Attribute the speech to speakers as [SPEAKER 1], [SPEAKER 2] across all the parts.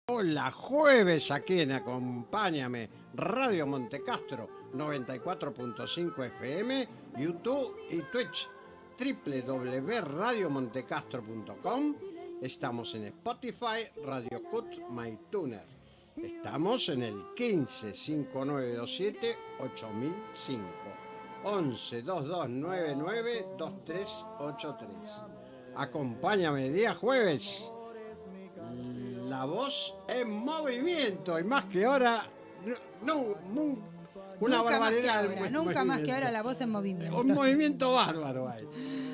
[SPEAKER 1] Hola, jueves aquí en Acompáñame, Radio Montecastro 94.5 FM, YouTube y Twitch, www.radiomontecastro.com. Estamos en Spotify, Radio Cut, MyTuner. Estamos en el 15 5927 8005 11 2299 2383. Acompáñame día jueves. La voz en movimiento y más que ahora, una barbaridad.
[SPEAKER 2] Nunca más que ahora la voz en movimiento.
[SPEAKER 1] Un movimiento bárbaro hay.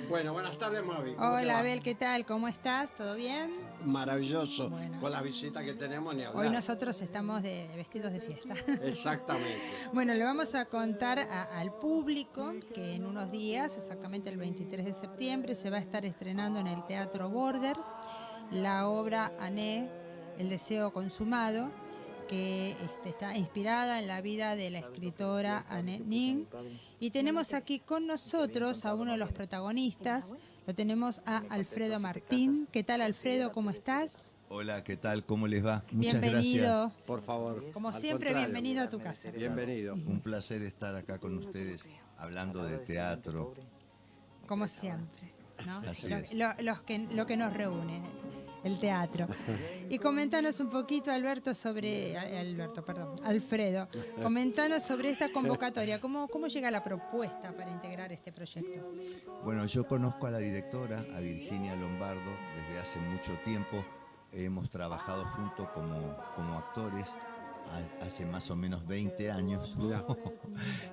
[SPEAKER 1] Bueno, buenas tardes, Mavi.
[SPEAKER 2] Hola, Abel, ¿qué tal? ¿Cómo estás? ¿Todo bien?
[SPEAKER 1] Maravilloso.
[SPEAKER 2] Bueno.
[SPEAKER 1] Con la visita que tenemos ni hablar.
[SPEAKER 2] Hoy nosotros estamos vestidos de fiesta.
[SPEAKER 1] Exactamente.
[SPEAKER 2] Bueno, le vamos a contar al público que en unos días, exactamente el 23 de septiembre, se va a estar estrenando en el Teatro Border la obra Ané, El deseo consumado, que está inspirada en la vida de la escritora Anne Nin. Y tenemos aquí con nosotros a uno de los protagonistas, lo tenemos a Alfredo Martín. ¿Qué tal, Alfredo? ¿Cómo estás?
[SPEAKER 3] Hola, ¿qué tal? ¿Cómo les va? Muchas
[SPEAKER 2] bienvenido.
[SPEAKER 3] Gracias.
[SPEAKER 1] Por favor.
[SPEAKER 2] Como siempre, bienvenido a tu casa.
[SPEAKER 1] Bienvenido.
[SPEAKER 3] Un placer estar acá con ustedes, hablando de teatro.
[SPEAKER 2] Como siempre, ¿no?
[SPEAKER 3] Así es.
[SPEAKER 2] Lo que nos reúne, el teatro. Y comentanos un poquito, Alfredo, comentanos sobre esta convocatoria. ¿Cómo llega la propuesta para integrar este proyecto?
[SPEAKER 3] Bueno, yo conozco a la directora, a Virginia Lombardo, desde hace mucho tiempo. Hemos trabajado juntos como actores hace más o menos 20 años,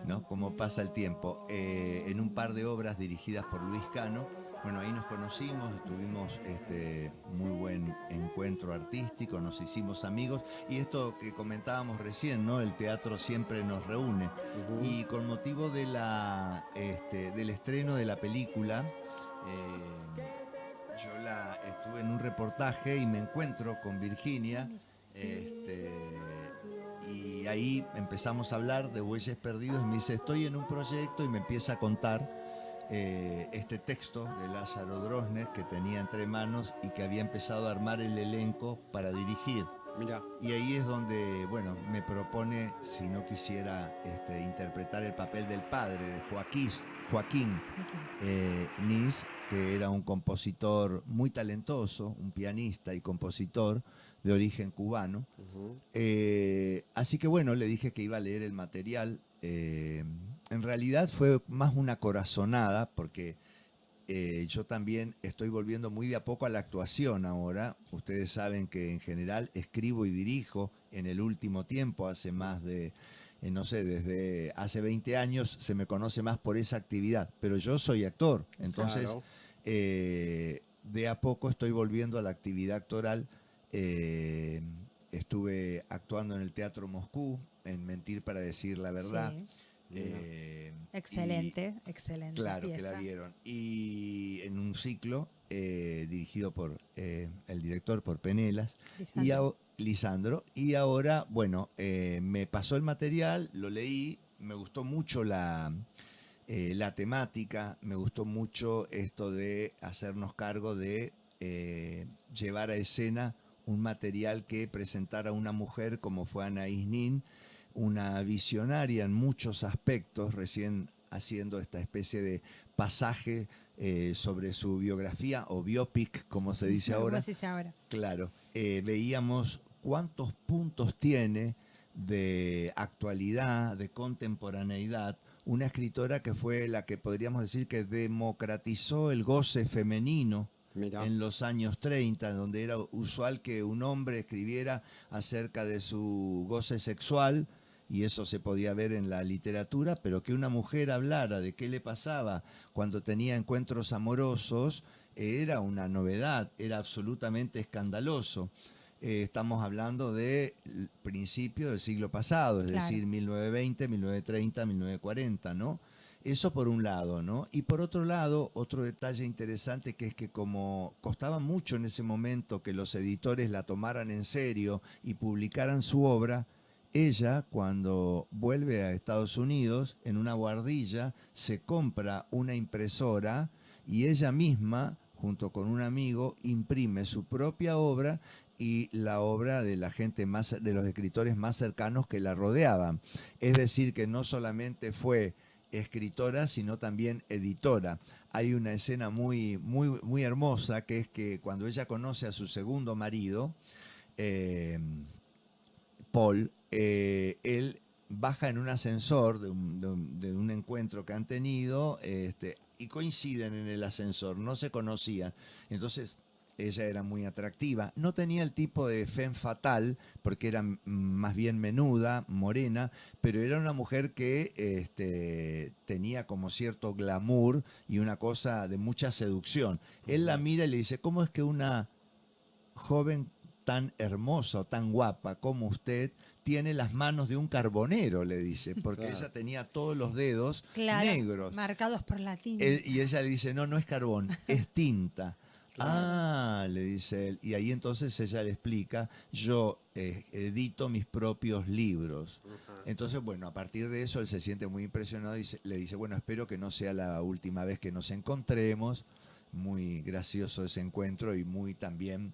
[SPEAKER 3] ¿no? Como pasa el tiempo, en un par de obras dirigidas por Luis Cano. Bueno, ahí nos conocimos, tuvimos muy buen encuentro artístico, nos hicimos amigos, y esto que comentábamos recién, ¿no? El teatro siempre nos reúne. Y con motivo de del estreno de la película, yo estuve en un reportaje y me encuentro con Virginia, y ahí empezamos a hablar de Bueyes Perdidos, y me dice, estoy en un proyecto, y me empieza a contar este texto de Lázaro Drosnes que tenía entre manos y que había empezado a armar el elenco para dirigir.
[SPEAKER 1] Mira.
[SPEAKER 3] Y ahí es donde, bueno, me propone, si no quisiera interpretar el papel del padre de Joaquín Nis, que era un compositor muy talentoso, un pianista y compositor de origen cubano. Así que bueno, le dije que iba a leer el material. En realidad fue más una corazonada, porque yo también estoy volviendo muy de a poco a la actuación ahora. Ustedes saben que en general escribo y dirijo en el último tiempo, hace más de, no sé, desde hace 20 años se me conoce más por esa actividad, pero yo soy actor, entonces
[SPEAKER 1] Claro.
[SPEAKER 3] De a poco estoy volviendo a la actividad actoral. Estuve actuando en el Teatro Moscú, en Mentir para decir la verdad.
[SPEAKER 2] Sí. Excelente.
[SPEAKER 3] Claro,
[SPEAKER 2] pieza.
[SPEAKER 3] que la vieron. Y en un ciclo dirigido por el director, por Penelas, Lisandro. Y ahora, bueno, me pasó el material, lo leí, me gustó mucho la temática, me gustó mucho esto de hacernos cargo de llevar a escena un material que presentara a una mujer como fue Anaïs Nin, una visionaria en muchos aspectos, recién haciendo esta especie de pasaje sobre su biografía, o biopic, como se dice ahora.
[SPEAKER 2] ¿Cómo se dice ahora?
[SPEAKER 3] Claro, veíamos cuántos puntos tiene de actualidad, de contemporaneidad, una escritora que fue la que podríamos decir que democratizó el goce femenino. Mirá. En los años 30, donde era usual que un hombre escribiera acerca de su goce sexual, y eso se podía ver en la literatura, pero que una mujer hablara de qué le pasaba cuando tenía encuentros amorosos era una novedad, era absolutamente escandaloso. Estamos hablando del principio del siglo pasado, es decir, 1920, 1930, 1940, ¿no? Eso por un lado, ¿no? Y por otro lado, otro detalle interesante, que es que como costaba mucho en ese momento que los editores la tomaran en serio y publicaran su obra, ella, cuando vuelve a Estados Unidos, en una guardilla, se compra una impresora y ella misma, junto con un amigo, imprime su propia obra y la obra de la gente más, de los escritores más cercanos que la rodeaban. Es decir, que no solamente fue escritora, sino también editora. Hay una escena muy hermosa, que es que cuando ella conoce a su segundo marido, Paul, él baja en un ascensor de un encuentro que han tenido, y coinciden en el ascensor, no se conocían. Entonces ella era muy atractiva, no tenía el tipo de femme fatale, porque era más bien menuda, morena, pero era una mujer que tenía como cierto glamour y una cosa de mucha seducción. Él la mira y le dice, ¿cómo es que una joven tan hermosa o tan guapa como usted tiene las manos de un carbonero? Le dice, porque
[SPEAKER 1] Claro.
[SPEAKER 3] ella tenía todos los dedos
[SPEAKER 2] Claro,
[SPEAKER 3] negros.
[SPEAKER 2] marcados por la tinta.
[SPEAKER 3] Y ella le dice, no, no es carbón, es tinta. Ah, le dice él. Y ahí entonces ella le explica, yo edito mis propios libros. Entonces, bueno, a partir de eso él se siente muy impresionado y le dice, bueno, espero que no sea la última vez que nos encontremos. Muy gracioso ese encuentro y muy también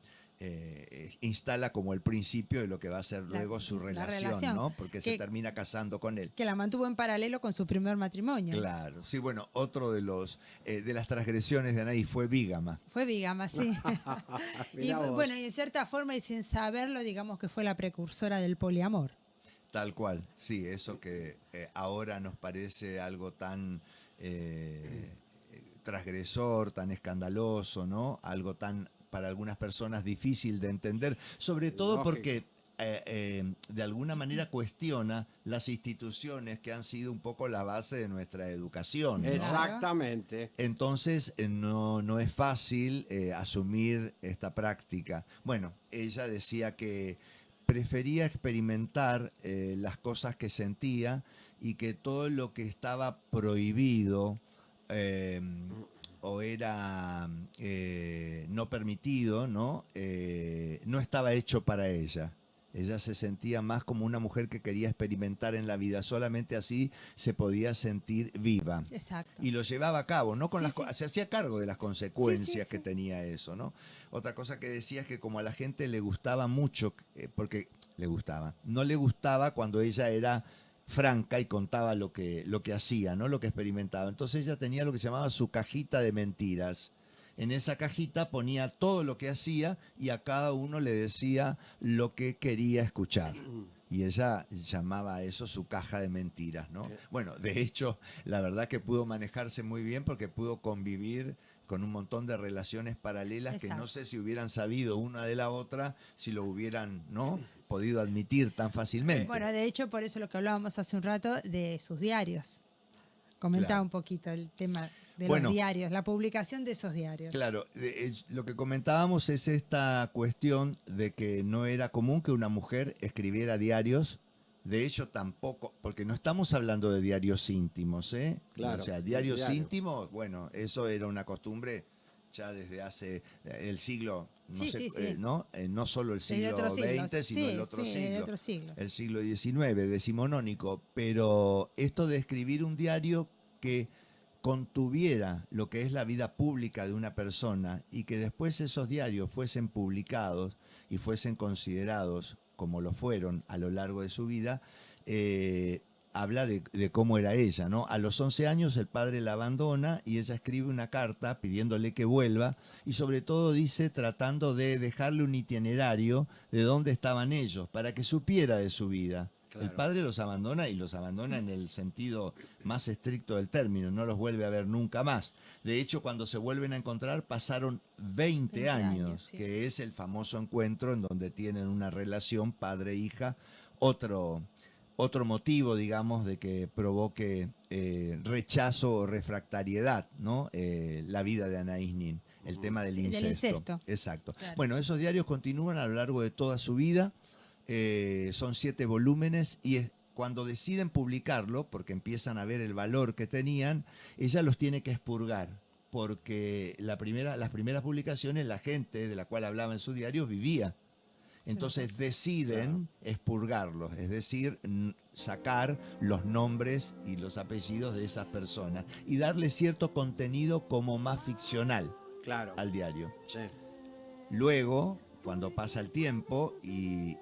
[SPEAKER 3] instala como el principio de lo que va a ser luego su relación, ¿no? Porque se termina casando con él.
[SPEAKER 2] Que la mantuvo en paralelo con su primer matrimonio.
[SPEAKER 3] Claro, sí, bueno, otro de las transgresiones de Anaís fue bígama.
[SPEAKER 2] Fue bígama, sí. Y
[SPEAKER 1] Mirá vos.
[SPEAKER 2] bueno, y en cierta forma y sin saberlo, digamos que fue la precursora del poliamor.
[SPEAKER 3] Tal cual, sí, eso que ahora nos parece algo tan transgresor, tan escandaloso, ¿no? Algo tan, para algunas personas, difícil de entender, sobre todo
[SPEAKER 1] Lógico.
[SPEAKER 3] porque de alguna manera cuestiona las instituciones que han sido un poco la base de nuestra educación, ¿no?
[SPEAKER 1] Exactamente.
[SPEAKER 3] Entonces no es fácil asumir esta práctica. Bueno, ella decía que prefería experimentar las cosas que sentía y que todo lo que estaba prohibido o era no permitido, ¿no? No estaba hecho para ella. Ella se sentía más como una mujer que quería experimentar en la vida. Solamente así se podía sentir viva.
[SPEAKER 2] Exacto.
[SPEAKER 3] Y lo llevaba a cabo, ¿no?
[SPEAKER 2] Sí, sí.
[SPEAKER 3] Se hacía cargo de las consecuencias
[SPEAKER 2] Sí.
[SPEAKER 3] que tenía eso, ¿no? Otra cosa que decía es que como a la gente le gustaba mucho, porque le gustaba, no le gustaba cuando ella era franca y contaba lo que hacía, ¿no? Lo que experimentaba. Entonces ella tenía lo que se llamaba su cajita de mentiras. En esa cajita ponía todo lo que hacía y a cada uno le decía lo que quería escuchar. Y ella llamaba a eso su caja de mentiras, ¿no? Bueno, de hecho, la verdad que pudo manejarse muy bien porque pudo convivir con un montón de relaciones paralelas. Exacto. Que no sé si hubieran sabido una de la otra, si lo hubieran, ¿no?, podido admitir tan fácilmente.
[SPEAKER 2] Bueno, de hecho, por eso lo que hablábamos hace un rato de sus diarios. Comentaba
[SPEAKER 3] Claro.
[SPEAKER 2] un poquito el tema de
[SPEAKER 3] Bueno,
[SPEAKER 2] los diarios, la publicación de esos diarios.
[SPEAKER 3] Claro, lo que comentábamos es esta cuestión de que no era común que una mujer escribiera diarios. De hecho, tampoco, porque no estamos hablando de diarios íntimos, ¿eh?
[SPEAKER 1] Claro,
[SPEAKER 3] O sea, diarios
[SPEAKER 1] diario.
[SPEAKER 3] íntimos, bueno, eso era una costumbre ya desde hace el siglo, no
[SPEAKER 2] Sí,
[SPEAKER 3] sé,
[SPEAKER 2] sí, sí.
[SPEAKER 3] ¿no? No solo el
[SPEAKER 2] Desde
[SPEAKER 3] siglo
[SPEAKER 2] otros siglos.
[SPEAKER 3] XX, sino
[SPEAKER 2] Sí,
[SPEAKER 3] el otro
[SPEAKER 2] sí,
[SPEAKER 3] siglo.
[SPEAKER 2] de otros siglos.
[SPEAKER 3] El siglo XIX, decimonónico. Pero esto de escribir un diario que contuviera lo que es la vida pública de una persona y que después esos diarios fuesen publicados y fuesen considerados como lo fueron a lo largo de su vida, habla de cómo era ella, ¿no? A los 11 años el padre la abandona y ella escribe una carta pidiéndole que vuelva y sobre todo dice tratando de dejarle un itinerario de dónde estaban ellos para que supiera de su vida.
[SPEAKER 1] Claro.
[SPEAKER 3] El padre los abandona y los abandona en el sentido más estricto del término, no los vuelve a ver nunca más. De hecho, cuando se vuelven a encontrar pasaron 20 años,
[SPEAKER 2] sí.
[SPEAKER 3] que es el famoso encuentro en donde tienen una relación padre-hija. Otro motivo, digamos, de que provoque rechazo o refractariedad, ¿no? La vida de Anaïs Nin, el tema del
[SPEAKER 2] Sí,
[SPEAKER 3] incesto.
[SPEAKER 2] del incesto.
[SPEAKER 3] Exacto.
[SPEAKER 2] Claro.
[SPEAKER 3] Bueno, esos diarios continúan a lo largo de toda su vida. Son 7 volúmenes y cuando deciden publicarlo, porque empiezan a ver el valor que tenían, ella los tiene que expurgar, porque las primeras publicaciones la gente de la cual hablaba en sus diarios vivía. Entonces deciden expurgarlos, es decir, sacar los nombres y los apellidos de esas personas y darle cierto contenido como más ficcional
[SPEAKER 1] Claro.
[SPEAKER 3] al diario.
[SPEAKER 1] Sí.
[SPEAKER 3] Luego, cuando pasa el tiempo y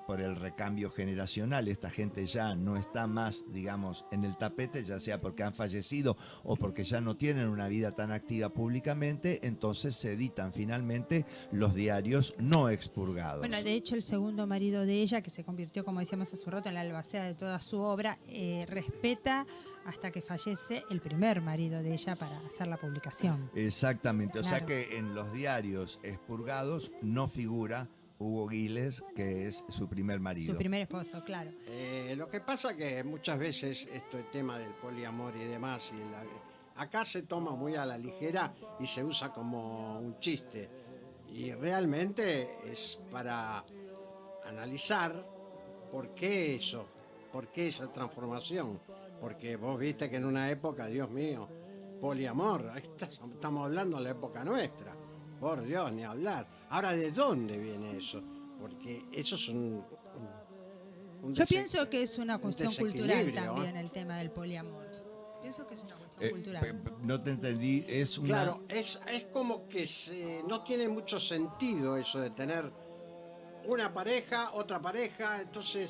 [SPEAKER 3] por el recambio generacional, esta gente ya no está más, digamos, en el tapete, ya sea porque han fallecido o porque ya no tienen una vida tan activa públicamente, entonces se editan finalmente los diarios no expurgados.
[SPEAKER 2] Bueno, de hecho, el segundo marido de ella, que se convirtió, como decíamos hace un rato, en la albacea de toda su obra, respeta hasta que fallece el primer marido de ella para hacer la publicación.
[SPEAKER 3] Exactamente, o sea
[SPEAKER 2] Claro.
[SPEAKER 3] que en los diarios expurgados no figura Hugo Giles, que es su primer marido.
[SPEAKER 2] Su primer esposo, claro.
[SPEAKER 1] Lo que pasa que muchas veces esto el tema del poliamor y demás, acá se toma muy a la ligera y se usa como un chiste. Y realmente es para analizar por qué eso, por qué esa transformación. Porque vos viste que en una época, Dios mío, poliamor, estamos hablando de la época nuestra. Por Dios, ni hablar. Ahora, ¿de dónde viene eso? Porque eso es un
[SPEAKER 2] Yo pienso que es una cuestión cultural
[SPEAKER 1] desequilibrio,
[SPEAKER 2] también el tema del poliamor. Pienso que es una cuestión cultural.
[SPEAKER 3] No te entendí, es una...
[SPEAKER 1] Claro, es como que no tiene mucho sentido eso de tener una pareja, otra pareja, entonces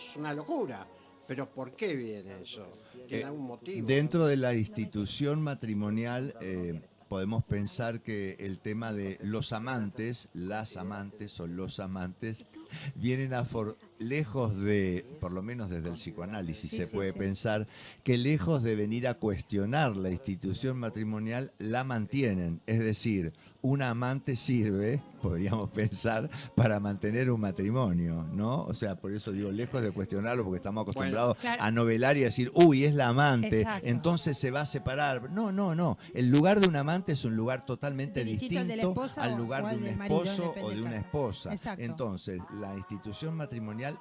[SPEAKER 1] es una locura. Pero ¿por qué viene eso? ¿Tiene algún motivo?
[SPEAKER 3] Dentro de la institución matrimonial podemos pensar que el tema de los amantes, las amantes o los amantes, vienen lejos de, por lo menos desde el psicoanálisis se puede pensar, que lejos de venir a cuestionar la institución matrimonial, la mantienen. Es decir, una amante sirve, podríamos pensar, para mantener un matrimonio, ¿no? O sea, por eso digo, lejos de cuestionarlo, porque estamos acostumbrados
[SPEAKER 2] claro.
[SPEAKER 3] a novelar y a decir, uy, es la amante,
[SPEAKER 2] Exacto.
[SPEAKER 3] entonces se va a separar. No, no, no. El lugar de un amante es un lugar totalmente
[SPEAKER 2] Distinto al de la
[SPEAKER 3] distinto
[SPEAKER 2] esposa
[SPEAKER 3] al
[SPEAKER 2] o
[SPEAKER 3] lugar de
[SPEAKER 2] al
[SPEAKER 3] un
[SPEAKER 2] del marido,
[SPEAKER 3] esposo
[SPEAKER 2] depende
[SPEAKER 3] o de
[SPEAKER 2] del
[SPEAKER 3] una
[SPEAKER 2] caso.
[SPEAKER 3] esposa.
[SPEAKER 2] Exacto.
[SPEAKER 3] Entonces, la institución matrimonial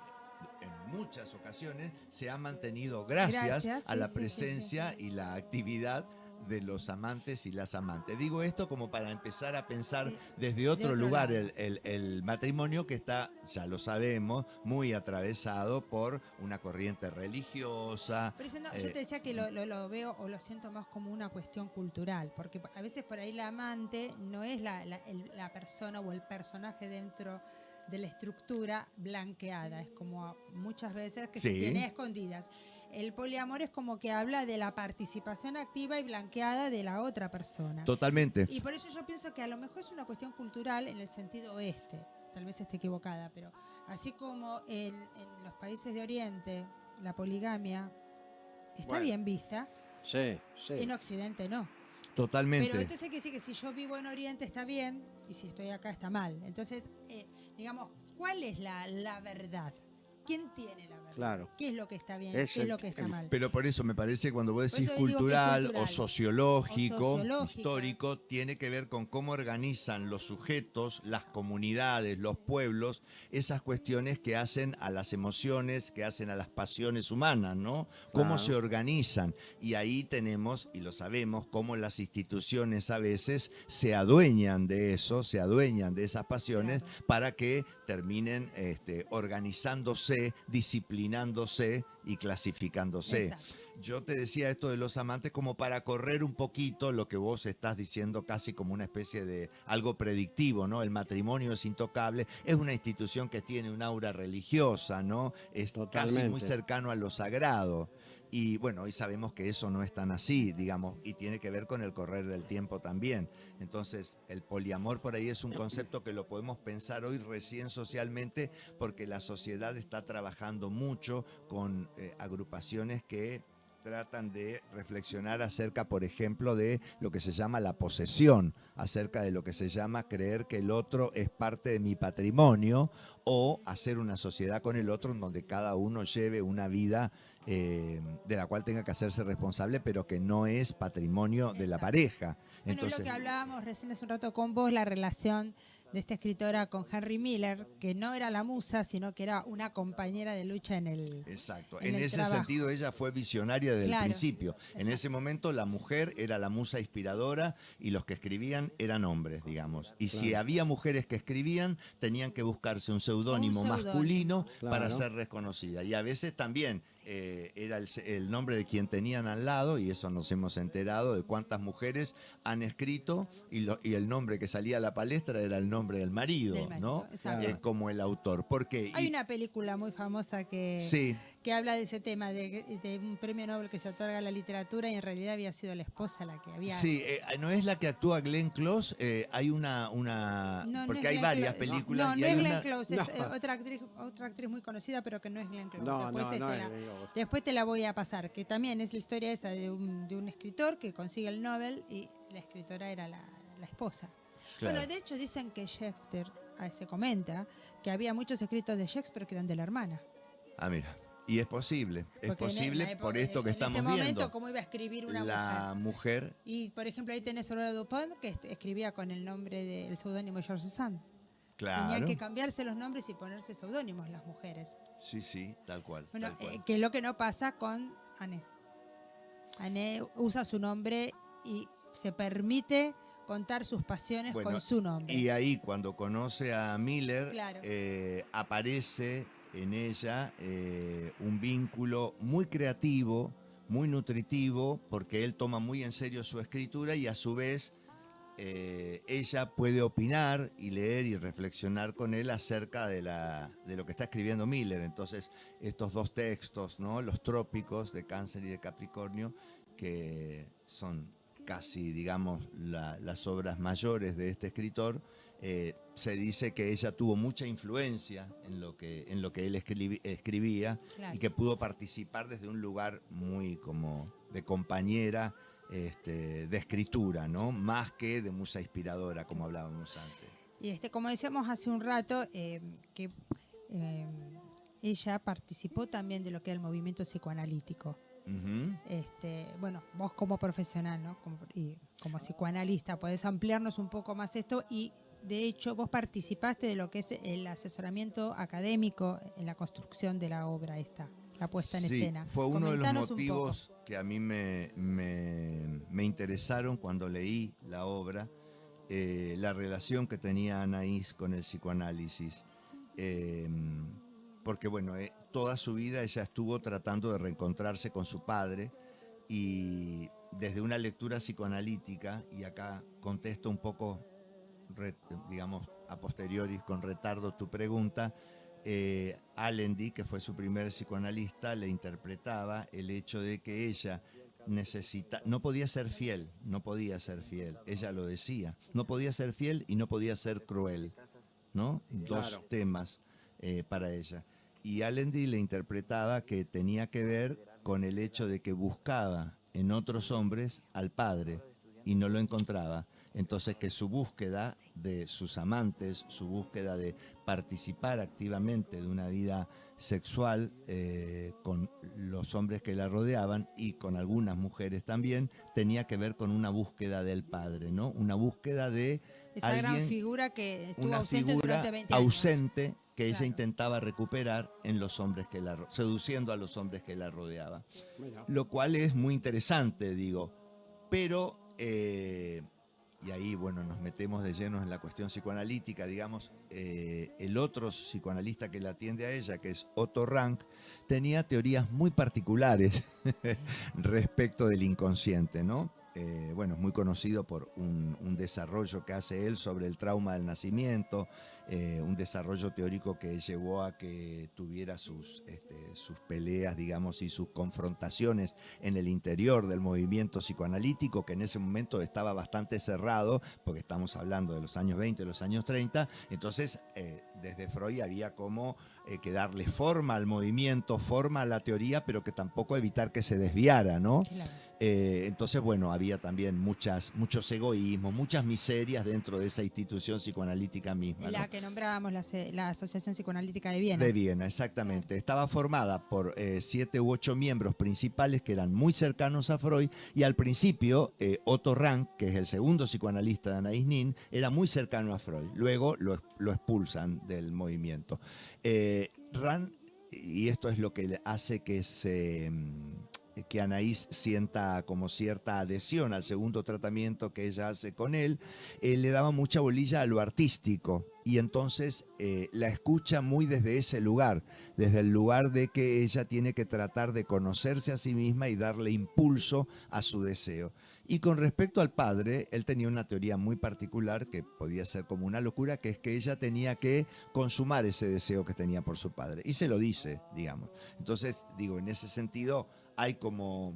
[SPEAKER 3] en muchas ocasiones se ha mantenido gracias a
[SPEAKER 2] sí,
[SPEAKER 3] la
[SPEAKER 2] sí,
[SPEAKER 3] presencia y la actividad de los amantes y las amantes. Digo esto como para empezar a pensar
[SPEAKER 2] Sí,
[SPEAKER 3] desde otro
[SPEAKER 2] otro
[SPEAKER 3] lugar
[SPEAKER 2] lado.
[SPEAKER 3] el matrimonio que está, ya lo sabemos, muy atravesado por una corriente religiosa.
[SPEAKER 2] Por eso yo te decía que lo veo o lo siento más como una cuestión cultural, porque a veces por ahí la amante no es la persona o el personaje dentro de la estructura blanqueada, es como muchas veces que se
[SPEAKER 3] Sí.
[SPEAKER 2] tiene a escondidas. El poliamor es como que habla de la participación activa y blanqueada de la otra persona.
[SPEAKER 3] Totalmente.
[SPEAKER 2] Y por eso yo pienso que a lo mejor es una cuestión cultural en el sentido este, tal vez esté equivocada, pero así como en los países de Oriente la poligamia está
[SPEAKER 1] Bueno.
[SPEAKER 2] bien vista,
[SPEAKER 1] Sí, sí.
[SPEAKER 2] en Occidente no.
[SPEAKER 3] Totalmente.
[SPEAKER 2] Pero entonces quiere decir que si yo vivo en Oriente está bien y si estoy acá está mal. Entonces, digamos, ¿cuál es la verdad? ¿Quién tiene la verdad?
[SPEAKER 1] Claro.
[SPEAKER 2] ¿Qué es lo que está bien?
[SPEAKER 1] Es
[SPEAKER 2] ¿Qué es lo que está mal?
[SPEAKER 3] Pero por eso me parece cuando vos
[SPEAKER 2] Por
[SPEAKER 3] decís
[SPEAKER 2] eso digo que es
[SPEAKER 3] cultural,
[SPEAKER 2] cultural.
[SPEAKER 3] o sociológico,
[SPEAKER 2] O sociológico.
[SPEAKER 3] histórico, tiene que ver con cómo organizan los sujetos, las comunidades, los pueblos, esas cuestiones que hacen a las emociones, que hacen a las pasiones humanas, ¿no? Cómo
[SPEAKER 1] Claro.
[SPEAKER 3] se organizan. Y ahí tenemos, y lo sabemos, cómo las instituciones a veces se adueñan de eso, se adueñan de esas pasiones
[SPEAKER 2] Claro.
[SPEAKER 3] para que terminen organizándose, disciplinándose y clasificándose.
[SPEAKER 2] Exacto.
[SPEAKER 3] Yo te decía esto de los amantes como para correr un poquito lo que vos estás diciendo casi como una especie de algo predictivo, ¿no? El matrimonio es intocable, es una institución que tiene un aura religiosa, ¿no? Es casi muy
[SPEAKER 1] Totalmente.
[SPEAKER 3] cercano a lo sagrado. Y bueno, hoy sabemos que eso no es tan así, digamos, y tiene que ver con el correr del tiempo también. Entonces, el poliamor por ahí es un concepto que lo podemos pensar hoy recién socialmente porque la sociedad está trabajando mucho con agrupaciones que tratan de reflexionar acerca, por ejemplo, de lo que se llama la posesión, acerca de lo que se llama creer que el otro es parte de mi patrimonio o hacer una sociedad con el otro en donde cada uno lleve una vida de la cual tenga que hacerse responsable, pero que no es patrimonio de la
[SPEAKER 2] Exacto.
[SPEAKER 3] pareja.
[SPEAKER 2] Bueno,
[SPEAKER 3] Entonces,
[SPEAKER 2] lo que hablábamos recién hace un rato con vos, la relación de esta escritora con Henry Miller, que no era la musa, sino que era una compañera de lucha en el...
[SPEAKER 3] exacto.
[SPEAKER 2] en
[SPEAKER 3] En
[SPEAKER 2] el
[SPEAKER 3] ese
[SPEAKER 2] trabajo.
[SPEAKER 3] sentido, ella fue visionaria desde
[SPEAKER 2] Claro,
[SPEAKER 3] el principio. En
[SPEAKER 2] exacto.
[SPEAKER 3] ese momento, la mujer era la musa inspiradora y los que escribían eran hombres, digamos. Y si
[SPEAKER 1] Claro.
[SPEAKER 3] había mujeres que escribían, tenían que buscarse un seudónimo
[SPEAKER 2] seudónimo.
[SPEAKER 3] masculino para
[SPEAKER 1] Claro.
[SPEAKER 3] ser reconocida. Y a veces también era el nombre de quien tenían al lado, y eso nos hemos enterado de cuántas mujeres han escrito, y el nombre que salía a la palestra era el nombre del marido, ¿no?
[SPEAKER 2] Exacto.
[SPEAKER 3] Como el autor. ¿Por qué?
[SPEAKER 2] Hay una película muy famosa
[SPEAKER 3] Sí.
[SPEAKER 2] que habla de ese tema, de un premio Nobel que se otorga a la literatura y en realidad había sido la esposa la que había...
[SPEAKER 3] Sí, ¿no es la que actúa Glenn Close? Hay una
[SPEAKER 2] No,
[SPEAKER 3] porque
[SPEAKER 2] no
[SPEAKER 3] hay
[SPEAKER 2] Glenn
[SPEAKER 3] varias
[SPEAKER 2] Close.
[SPEAKER 3] películas.
[SPEAKER 2] No,
[SPEAKER 3] y
[SPEAKER 2] no
[SPEAKER 3] hay
[SPEAKER 2] es
[SPEAKER 3] una,
[SPEAKER 2] Glenn Close, es
[SPEAKER 1] No.
[SPEAKER 2] otra actriz muy conocida, pero que no es Glenn Close.
[SPEAKER 1] No,
[SPEAKER 2] Después,
[SPEAKER 1] no, no es
[SPEAKER 2] después te la voy a pasar, que también es la historia esa de un escritor que consigue el Nobel y la escritora era la esposa.
[SPEAKER 3] Claro.
[SPEAKER 2] Bueno, de hecho dicen que Shakespeare, se comenta, que había muchos escritos de Shakespeare que eran de la hermana.
[SPEAKER 3] Ah, mira. Y es posible
[SPEAKER 2] Porque en la época-
[SPEAKER 3] por esto que estamos
[SPEAKER 2] En ese momento,
[SPEAKER 3] viendo.
[SPEAKER 2] ¿cómo iba a escribir una
[SPEAKER 3] La mujer,
[SPEAKER 2] Y, por ejemplo, ahí tenés Aurora Dupont, que escribía con el nombre del seudónimo George Sand.
[SPEAKER 3] claro.
[SPEAKER 2] Tenían que cambiarse los nombres y ponerse seudónimos las mujeres.
[SPEAKER 3] Sí, tal cual.
[SPEAKER 2] Bueno,
[SPEAKER 3] tal cual.
[SPEAKER 2] que es lo que no pasa con Anne. Anne usa su nombre y se permite contar sus pasiones
[SPEAKER 3] Bueno,
[SPEAKER 2] con su nombre.
[SPEAKER 3] Y ahí, cuando conoce a Miller,
[SPEAKER 2] Claro.
[SPEAKER 3] aparece en ella un vínculo muy creativo, muy nutritivo, porque él toma muy en serio su escritura y a su vez ella puede opinar y leer y reflexionar con él acerca de lo que está escribiendo Miller. Entonces, estos dos textos, ¿no? Los trópicos de Cáncer y de Capricornio, que son casi, digamos, las obras mayores de este escritor, se dice que ella tuvo mucha influencia en lo que él escribía,
[SPEAKER 2] Claro.
[SPEAKER 3] y que pudo participar desde un lugar muy como de compañera, de escritura, ¿no? Más que de musa inspiradora, como hablábamos antes.
[SPEAKER 2] Y como decíamos hace un rato, que ella participó también de lo que era el movimiento psicoanalítico.
[SPEAKER 3] Ujú.
[SPEAKER 2] Bueno, vos como profesional, ¿no? Y como psicoanalista, podés ampliarnos un poco más esto y de hecho vos participaste de lo que es el asesoramiento académico en la construcción de la obra esta, la puesta en
[SPEAKER 3] Sí,
[SPEAKER 2] escena.
[SPEAKER 3] fue uno de los
[SPEAKER 2] Comentanos un
[SPEAKER 3] motivos que a mí me interesaron cuando leí la obra, la relación que tenía Anaís con el psicoanálisis. Porque bueno, toda su vida ella estuvo tratando de reencontrarse con su padre, y desde una lectura psicoanalítica, y acá contesto un poco, digamos, a posteriori, con retardo tu pregunta, Allende, que fue su primer psicoanalista, le interpretaba el hecho de que ella no podía ser fiel, ella lo decía, no podía ser fiel y no podía ser cruel, ¿no? Dos
[SPEAKER 1] Claro.
[SPEAKER 3] temas para ella. Y Allende le interpretaba que tenía que ver con el hecho de que buscaba en otros hombres al padre y no lo encontraba. Entonces, que su búsqueda de sus amantes, su búsqueda de participar activamente de una vida sexual con los hombres que la rodeaban y con algunas mujeres también, tenía que ver con una búsqueda del padre, ¿no? Una búsqueda de
[SPEAKER 2] Esa
[SPEAKER 3] alguien,
[SPEAKER 2] gran figura que estuvo
[SPEAKER 3] una
[SPEAKER 2] ausente
[SPEAKER 3] figura
[SPEAKER 2] durante 20 años.
[SPEAKER 3] ausente que ella
[SPEAKER 2] Claro.
[SPEAKER 3] intentaba recuperar en los hombres seduciendo a los hombres que la rodeaban.
[SPEAKER 1] Mira.
[SPEAKER 3] Lo cual es muy interesante, digo. Pero, y ahí, bueno, nos metemos de lleno en la cuestión psicoanalítica, digamos. El otro psicoanalista que la atiende a ella, que es Otto Rank, tenía teorías muy particulares respecto del inconsciente, ¿no? Bueno, es muy conocido por un desarrollo que hace él sobre el trauma del nacimiento, un desarrollo teórico que llevó a que tuviera sus peleas, digamos, y sus confrontaciones en el interior del movimiento psicoanalítico, que en ese momento estaba bastante cerrado, porque estamos hablando de los años 20, los años 30, entonces desde Freud había como que darle forma al movimiento, forma a la teoría, pero que tampoco evitar que se desviara, ¿no?
[SPEAKER 2] Claro.
[SPEAKER 3] Entonces, bueno, había también muchos egoísmos, muchas miserias dentro de esa institución psicoanalítica misma,
[SPEAKER 2] La
[SPEAKER 3] ¿no?
[SPEAKER 2] que nombrábamos, la Asociación Psicoanalítica de Viena.
[SPEAKER 3] De Viena, exactamente. Estaba formada por 7 u 8 miembros principales que eran muy cercanos a Freud, y al principio Otto Rank, que es el segundo psicoanalista de Anaïs Nin, era muy cercano a Freud. Luego lo expulsan del movimiento. Rank, y esto es lo que hace que que Anaís sienta como cierta adhesión al segundo tratamiento que ella hace con él, le daba mucha bolilla a lo artístico y entonces la escucha muy desde ese lugar, desde el lugar de que ella tiene que tratar de conocerse a sí misma y darle impulso a su deseo. Y con respecto al padre, él tenía una teoría muy particular que podía ser como una locura, que es que ella tenía que consumar ese deseo que tenía por su padre. Y se lo dice, digamos. Entonces, digo, en ese sentido hay como,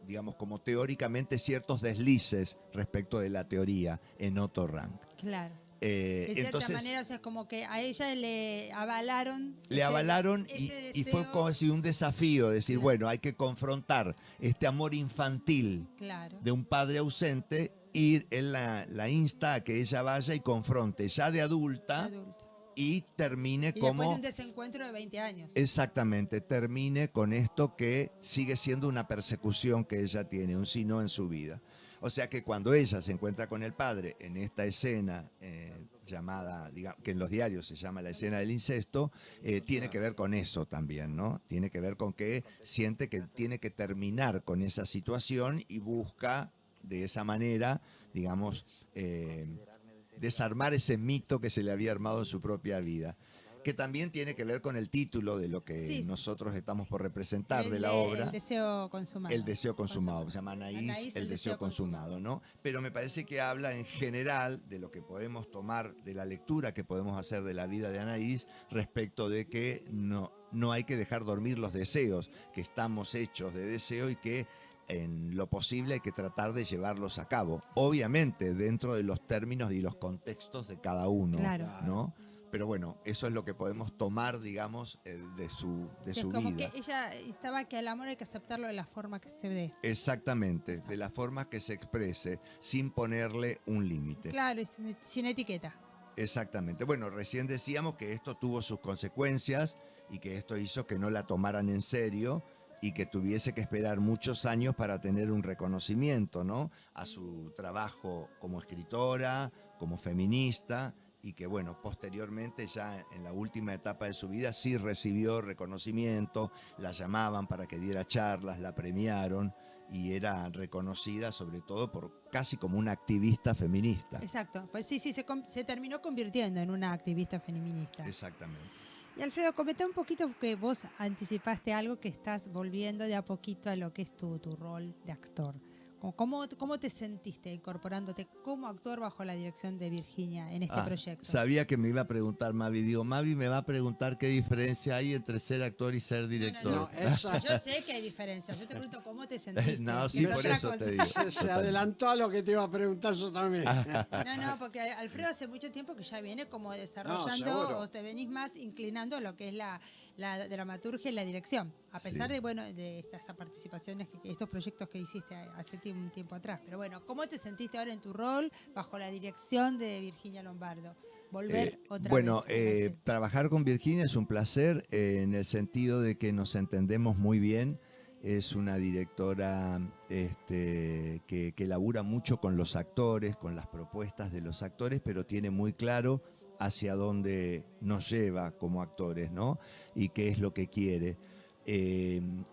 [SPEAKER 3] digamos, como teóricamente ciertos deslices respecto de la teoría en Otto Rank.
[SPEAKER 2] Claro. De cierta manera, o sea, como que a ella le avalaron.
[SPEAKER 3] Le avalaron y fue como si un desafío, decir,
[SPEAKER 2] claro,
[SPEAKER 3] bueno, hay que confrontar este amor infantil
[SPEAKER 2] claro,
[SPEAKER 3] de un padre ausente y él la insta a que ella vaya y confronte ya de adulta y termine
[SPEAKER 2] y
[SPEAKER 3] como...
[SPEAKER 2] después de un desencuentro de 20 años.
[SPEAKER 3] Exactamente, termine con esto que sigue siendo una persecución que ella tiene, un sino en su vida. O sea que cuando ella se encuentra con el padre en esta escena llamada, digamos, que en los diarios se llama la escena del incesto, tiene que ver con eso también, ¿no? Tiene que ver con que siente que tiene que terminar con esa situación y busca de esa manera, digamos, desarmar ese mito que se le había armado en su propia vida. Que también tiene que ver con el título de lo que nosotros estamos por representar de la obra.
[SPEAKER 2] El deseo consumado.
[SPEAKER 3] El deseo consumado. Se llama Anaís, el deseo consumado, ¿no? Pero me parece que habla en general de lo que podemos tomar de la lectura que podemos hacer de la vida de Anaís respecto de que no hay que dejar dormir los deseos, que estamos hechos de deseo y que en lo posible hay que tratar de llevarlos a cabo. Obviamente dentro de los términos y los contextos de cada uno,
[SPEAKER 2] claro,
[SPEAKER 3] ¿no? Pero bueno, eso es lo que podemos tomar, digamos, de su
[SPEAKER 2] como
[SPEAKER 3] vida.
[SPEAKER 2] Que ella estaba que el amor hay que aceptarlo de la forma que se dé.
[SPEAKER 3] Exactamente, de la forma que se exprese, sin ponerle un límite.
[SPEAKER 2] Claro, sin etiqueta.
[SPEAKER 3] Exactamente. Bueno, recién decíamos que esto tuvo sus consecuencias y que esto hizo que no la tomaran en serio y que tuviese que esperar muchos años para tener un reconocimiento, ¿no? A su trabajo como escritora, como feminista, y que bueno, posteriormente ya en la última etapa de su vida sí recibió reconocimiento, la llamaban para que diera charlas, la premiaron y era reconocida sobre todo por casi como una activista feminista.
[SPEAKER 2] Exacto, pues sí, se terminó convirtiendo en una activista feminista.
[SPEAKER 3] Exactamente.
[SPEAKER 2] Y Alfredo, comentá un poquito que vos anticipaste algo que estás volviendo de a poquito a lo que es tu rol de actor. ¿Cómo te sentiste incorporándote como actor bajo la dirección de Virginia en este proyecto?
[SPEAKER 3] Sabía que me iba a preguntar Mavi. Digo, Mavi me va a preguntar qué diferencia hay entre ser actor y ser director.
[SPEAKER 2] No, yo sé que hay diferencia. Yo te pregunto cómo te sentiste.
[SPEAKER 3] No, sí, por eso te digo.
[SPEAKER 1] Se adelantó a lo que te iba a preguntar yo también.
[SPEAKER 2] No, porque Alfredo hace mucho tiempo que ya viene como desarrollando o te venís más inclinando a lo que es la dramaturgia y la dirección. A pesar de estas participaciones, estos proyectos que hiciste hace un tiempo atrás. Pero bueno, ¿cómo te sentiste ahora en tu rol bajo la dirección de Virginia Lombardo? Volver otra vez.
[SPEAKER 3] Trabajar con Virginia es un placer en el sentido de que nos entendemos muy bien. Es una directora que labura mucho con los actores, con las propuestas de los actores, pero tiene muy claro hacia dónde nos lleva como actores, ¿no? Y qué es lo que quiere.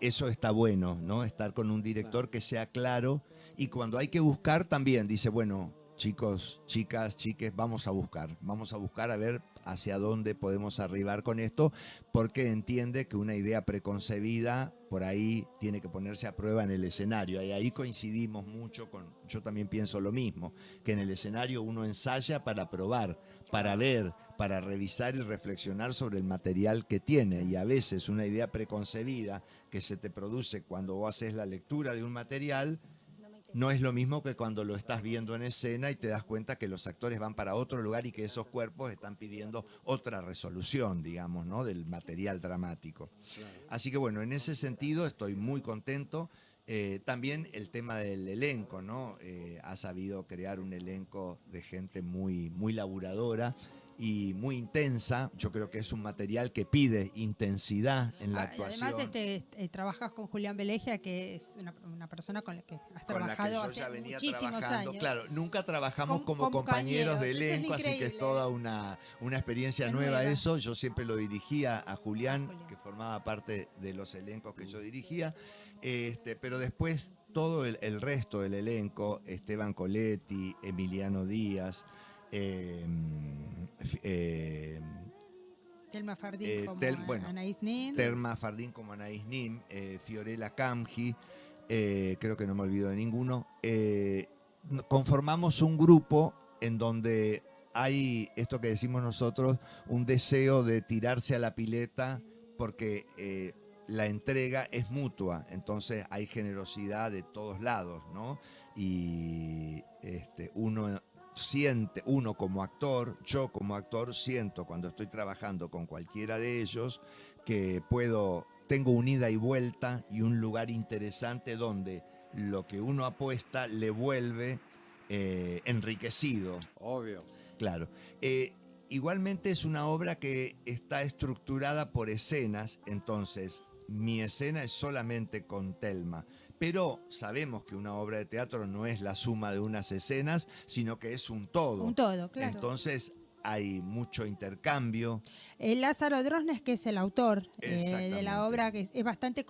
[SPEAKER 3] Eso está bueno, ¿no? Estar con un director que sea claro y cuando hay que buscar también dice, bueno, chicos, chicas, chiques, vamos a buscar a ver hacia dónde podemos arribar con esto, porque entiende que una idea preconcebida por ahí tiene que ponerse a prueba en el escenario. Y ahí coincidimos mucho yo también pienso lo mismo, que en el escenario uno ensaya para probar, para ver, para revisar y reflexionar sobre el material que tiene. Y a veces una idea preconcebida que se te produce cuando vos haces la lectura de un material no es lo mismo que cuando lo estás viendo en escena y te das cuenta que los actores van para otro lugar y que esos cuerpos están pidiendo otra resolución, digamos, ¿no? Del material dramático. Así que bueno, en ese sentido estoy muy contento. También el tema del elenco, ¿no? Ha sabido crear un elenco de gente muy, muy laburadora. y muy intensa. Yo creo que es un material que pide intensidad en la actuación.
[SPEAKER 2] Además, trabajas con Julián Belegia, que es una persona con la que has trabajado hace muchísimos años.
[SPEAKER 3] Claro, nunca trabajamos como compañeros de elenco, así que es toda una experiencia nueva eso. Yo siempre lo dirigía a Julián, que formaba parte de los elencos que yo dirigía, pero después todo el resto del elenco, Esteban Coletti, Emiliano Díaz,
[SPEAKER 2] Telma Fardín como Anaïs Nin.
[SPEAKER 3] Telma Fardín como Anaïs Nin, Fiorella Camgi, creo que no me olvido de ninguno. Conformamos un grupo en donde hay esto que decimos nosotros, un deseo de tirarse a la pileta porque la entrega es mutua, entonces hay generosidad de todos lados, ¿no? Y uno como actor, yo como actor siento cuando estoy trabajando con cualquiera de ellos que tengo un ida y vuelta y un lugar interesante donde lo que uno apuesta le vuelve enriquecido.
[SPEAKER 1] Obvio.
[SPEAKER 3] Claro. Igualmente es una obra que está estructurada por escenas, entonces mi escena es solamente con Telma. Pero sabemos que una obra de teatro no es la suma de unas escenas, sino que es un todo.
[SPEAKER 2] Un todo, claro.
[SPEAKER 3] Entonces hay mucho intercambio.
[SPEAKER 2] Lázaro Drosnes, que es el autor de la obra, que es bastante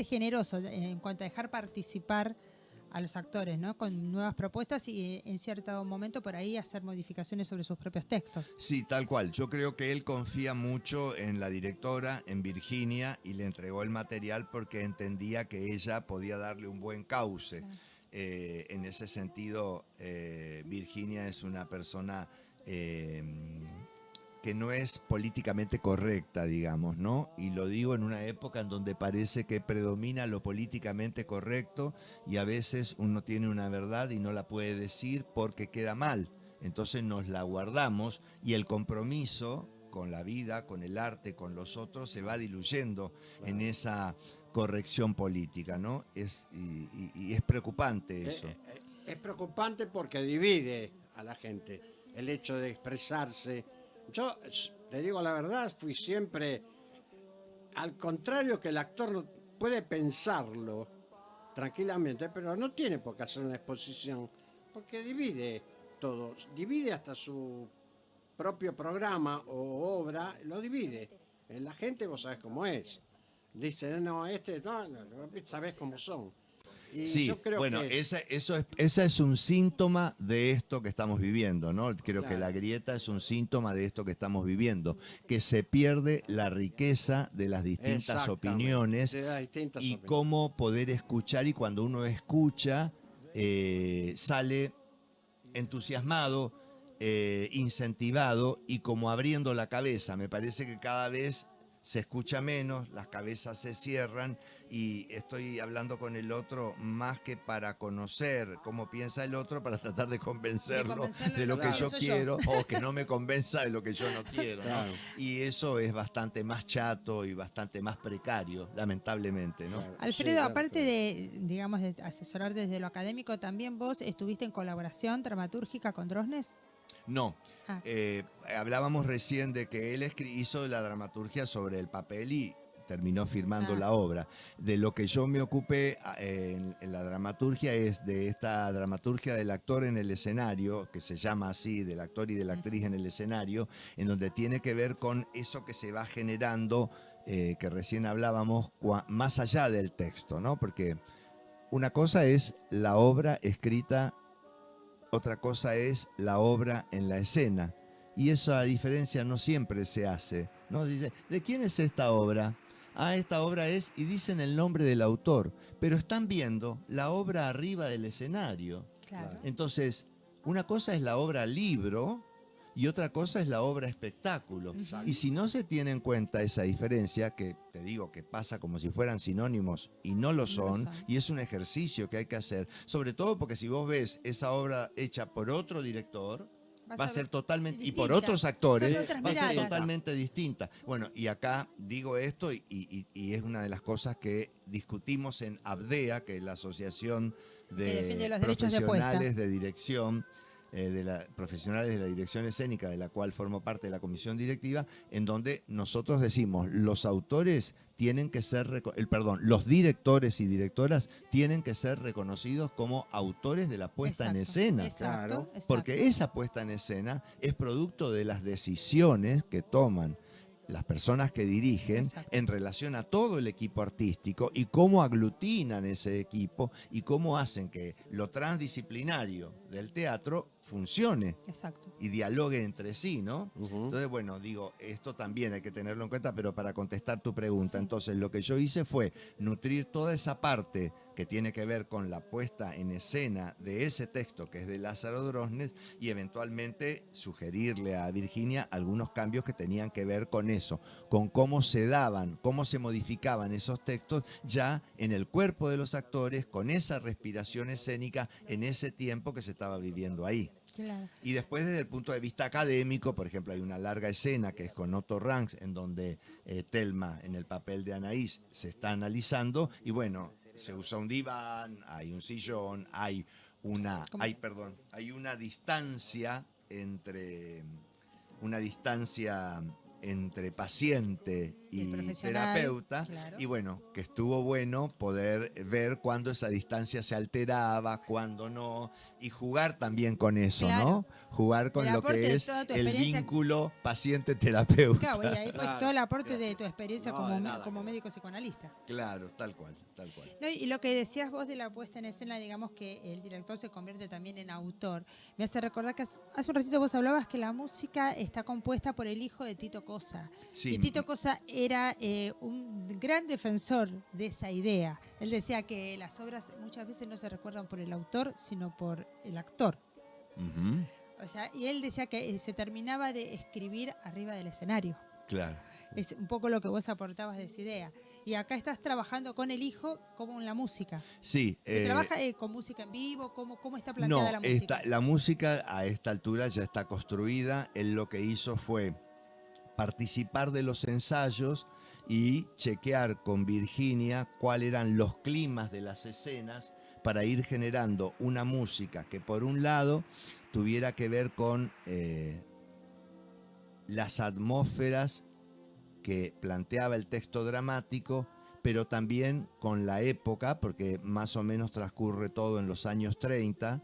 [SPEAKER 2] generoso en cuanto a dejar participar a los actores, ¿no? Con nuevas propuestas y en cierto momento por ahí hacer modificaciones sobre sus propios textos.
[SPEAKER 3] Sí, tal cual. Yo creo que él confía mucho en la directora, en Virginia, y le entregó el material porque entendía que ella podía darle un buen cauce. Claro. En ese sentido, Virginia es una persona que no es políticamente correcta, digamos, ¿no? Y lo digo en una época en donde parece que predomina lo políticamente correcto y a veces uno tiene una verdad y no la puede decir porque queda mal. Entonces nos la guardamos y el compromiso con la vida, con el arte, con los otros, se va diluyendo en esa corrección política, ¿no? Y es preocupante eso.
[SPEAKER 1] Es preocupante porque divide a la gente el hecho de expresarse. Yo, te digo la verdad, fui siempre al contrario, que el actor no puede pensarlo tranquilamente, pero no tiene por qué hacer una exposición, porque divide todo, divide hasta su propio programa o obra, lo divide. La gente, vos sabés cómo es. Dice, no, sabés cómo son. Y
[SPEAKER 3] sí,
[SPEAKER 1] yo creo
[SPEAKER 3] bueno,
[SPEAKER 1] que
[SPEAKER 3] esa es un síntoma de esto que estamos viviendo, ¿no? Creo que la grieta es un síntoma de esto que estamos viviendo, que se pierde la riqueza de las distintas opiniones y cómo poder escuchar, y cuando uno escucha, sale entusiasmado, incentivado y como abriendo la cabeza. Me parece que cada vez se escucha menos, las cabezas se cierran y estoy hablando con el otro más que para conocer cómo piensa el otro, para tratar de convencerlo de lo que yo quiero o que no me convenza de lo que yo no quiero, ¿no? Y eso es bastante más chato y bastante más precario, lamentablemente, ¿no?
[SPEAKER 2] Alfredo, aparte de, digamos, de asesorar desde lo académico, ¿también vos estuviste en colaboración dramatúrgica con Drosnes?
[SPEAKER 3] No, hablábamos recién de que él hizo la dramaturgia sobre el papel y terminó firmando la obra. De lo que yo me ocupé en la dramaturgia es de esta dramaturgia del actor en el escenario, que se llama así, del actor y de la actriz en el escenario, en donde tiene que ver con eso que se va generando, que recién hablábamos, más allá del texto, ¿no? Porque una cosa es la obra escrita, otra cosa es la obra en la escena. Y esa diferencia no siempre se hace, ¿no? Dice, ¿de quién es esta obra? Ah, esta obra es, y dicen el nombre del autor, pero están viendo la obra arriba del escenario.
[SPEAKER 2] Claro.
[SPEAKER 3] Entonces, una cosa es la obra libro y otra cosa es la obra espectáculo.
[SPEAKER 1] Exacto.
[SPEAKER 3] Y si no se tiene en cuenta esa diferencia, que te digo que pasa como si fueran sinónimos y no lo son, y es un ejercicio que hay que hacer, sobre todo porque si vos ves esa obra hecha por otro director, va a ser totalmente,
[SPEAKER 2] distinta.
[SPEAKER 3] y por otros actores, va a ser
[SPEAKER 2] miradas.
[SPEAKER 3] totalmente distinta. Bueno, y acá digo esto y es una de las cosas que discutimos en ABDEA, que es la Asociación de
[SPEAKER 2] los derechos de
[SPEAKER 3] Profesionales de Dirección. profesionales de la dirección escénica, de la cual formo parte de la comisión directiva, en donde nosotros decimos, los autores tienen que ser, los directores y directoras tienen que ser reconocidos como autores de la puesta en escena.
[SPEAKER 1] Claro.
[SPEAKER 3] Porque esa puesta en escena es producto de las decisiones que toman las personas que dirigen en relación a todo el equipo artístico y cómo aglutinan ese equipo y cómo hacen que lo transdisciplinario del teatro funcione y dialogue entre sí, ¿no? Entonces, bueno, digo, esto también hay que tenerlo en cuenta, pero para contestar tu pregunta, entonces lo que yo hice fue nutrir toda esa parte que tiene que ver con la puesta en escena de ese texto que es de Lázaro Drosnes y eventualmente sugerirle a Virginia algunos cambios que tenían que ver con eso, con cómo se daban, cómo se modificaban esos textos ya en el cuerpo de los actores, con esa respiración escénica en ese tiempo que se estaba viviendo ahí.
[SPEAKER 2] Claro.
[SPEAKER 3] Y después desde el punto de vista académico, por ejemplo, hay una larga escena que es con Otto Ranks, en donde Thelma, en el papel de Anaís, se está analizando y bueno, se usa un diván, hay un sillón, hay una distancia entre paciente y terapeuta, y bueno, que estuvo bueno poder ver cuándo esa distancia se alteraba, cuándo no, y jugar también con eso, ¿no? Jugar con lo que es el vínculo paciente-terapeuta.
[SPEAKER 2] Claro, y ahí pues todo el aporte de tu experiencia como médico psicoanalista.
[SPEAKER 3] Claro, tal cual.
[SPEAKER 2] No, y lo que decías vos de la puesta en escena, digamos que el director se convierte también en autor. Me hace recordar que hace un ratito vos hablabas que la música está compuesta por el hijo de Tito Cosa.
[SPEAKER 3] Sí.
[SPEAKER 2] Y Tito Cosa era un gran defensor de esa idea. Él decía que las obras muchas veces no se recuerdan por el autor, sino por el actor. O sea, y él decía que se terminaba de escribir arriba del escenario.
[SPEAKER 3] Claro.
[SPEAKER 2] Es un poco lo que vos aportabas de esa idea. Y acá estás trabajando con el hijo como en la música.
[SPEAKER 3] Sí.
[SPEAKER 2] ¿Se trabaja con música en vivo? ¿Cómo está planteada la música?
[SPEAKER 3] La música a esta altura ya está construida. Él lo que hizo fue participar de los ensayos y chequear con Virginia cuáles eran los climas de las escenas para ir generando una música que por un lado tuviera que ver con las atmósferas que planteaba el texto dramático, pero también con la época, porque más o menos transcurre todo en los años 30,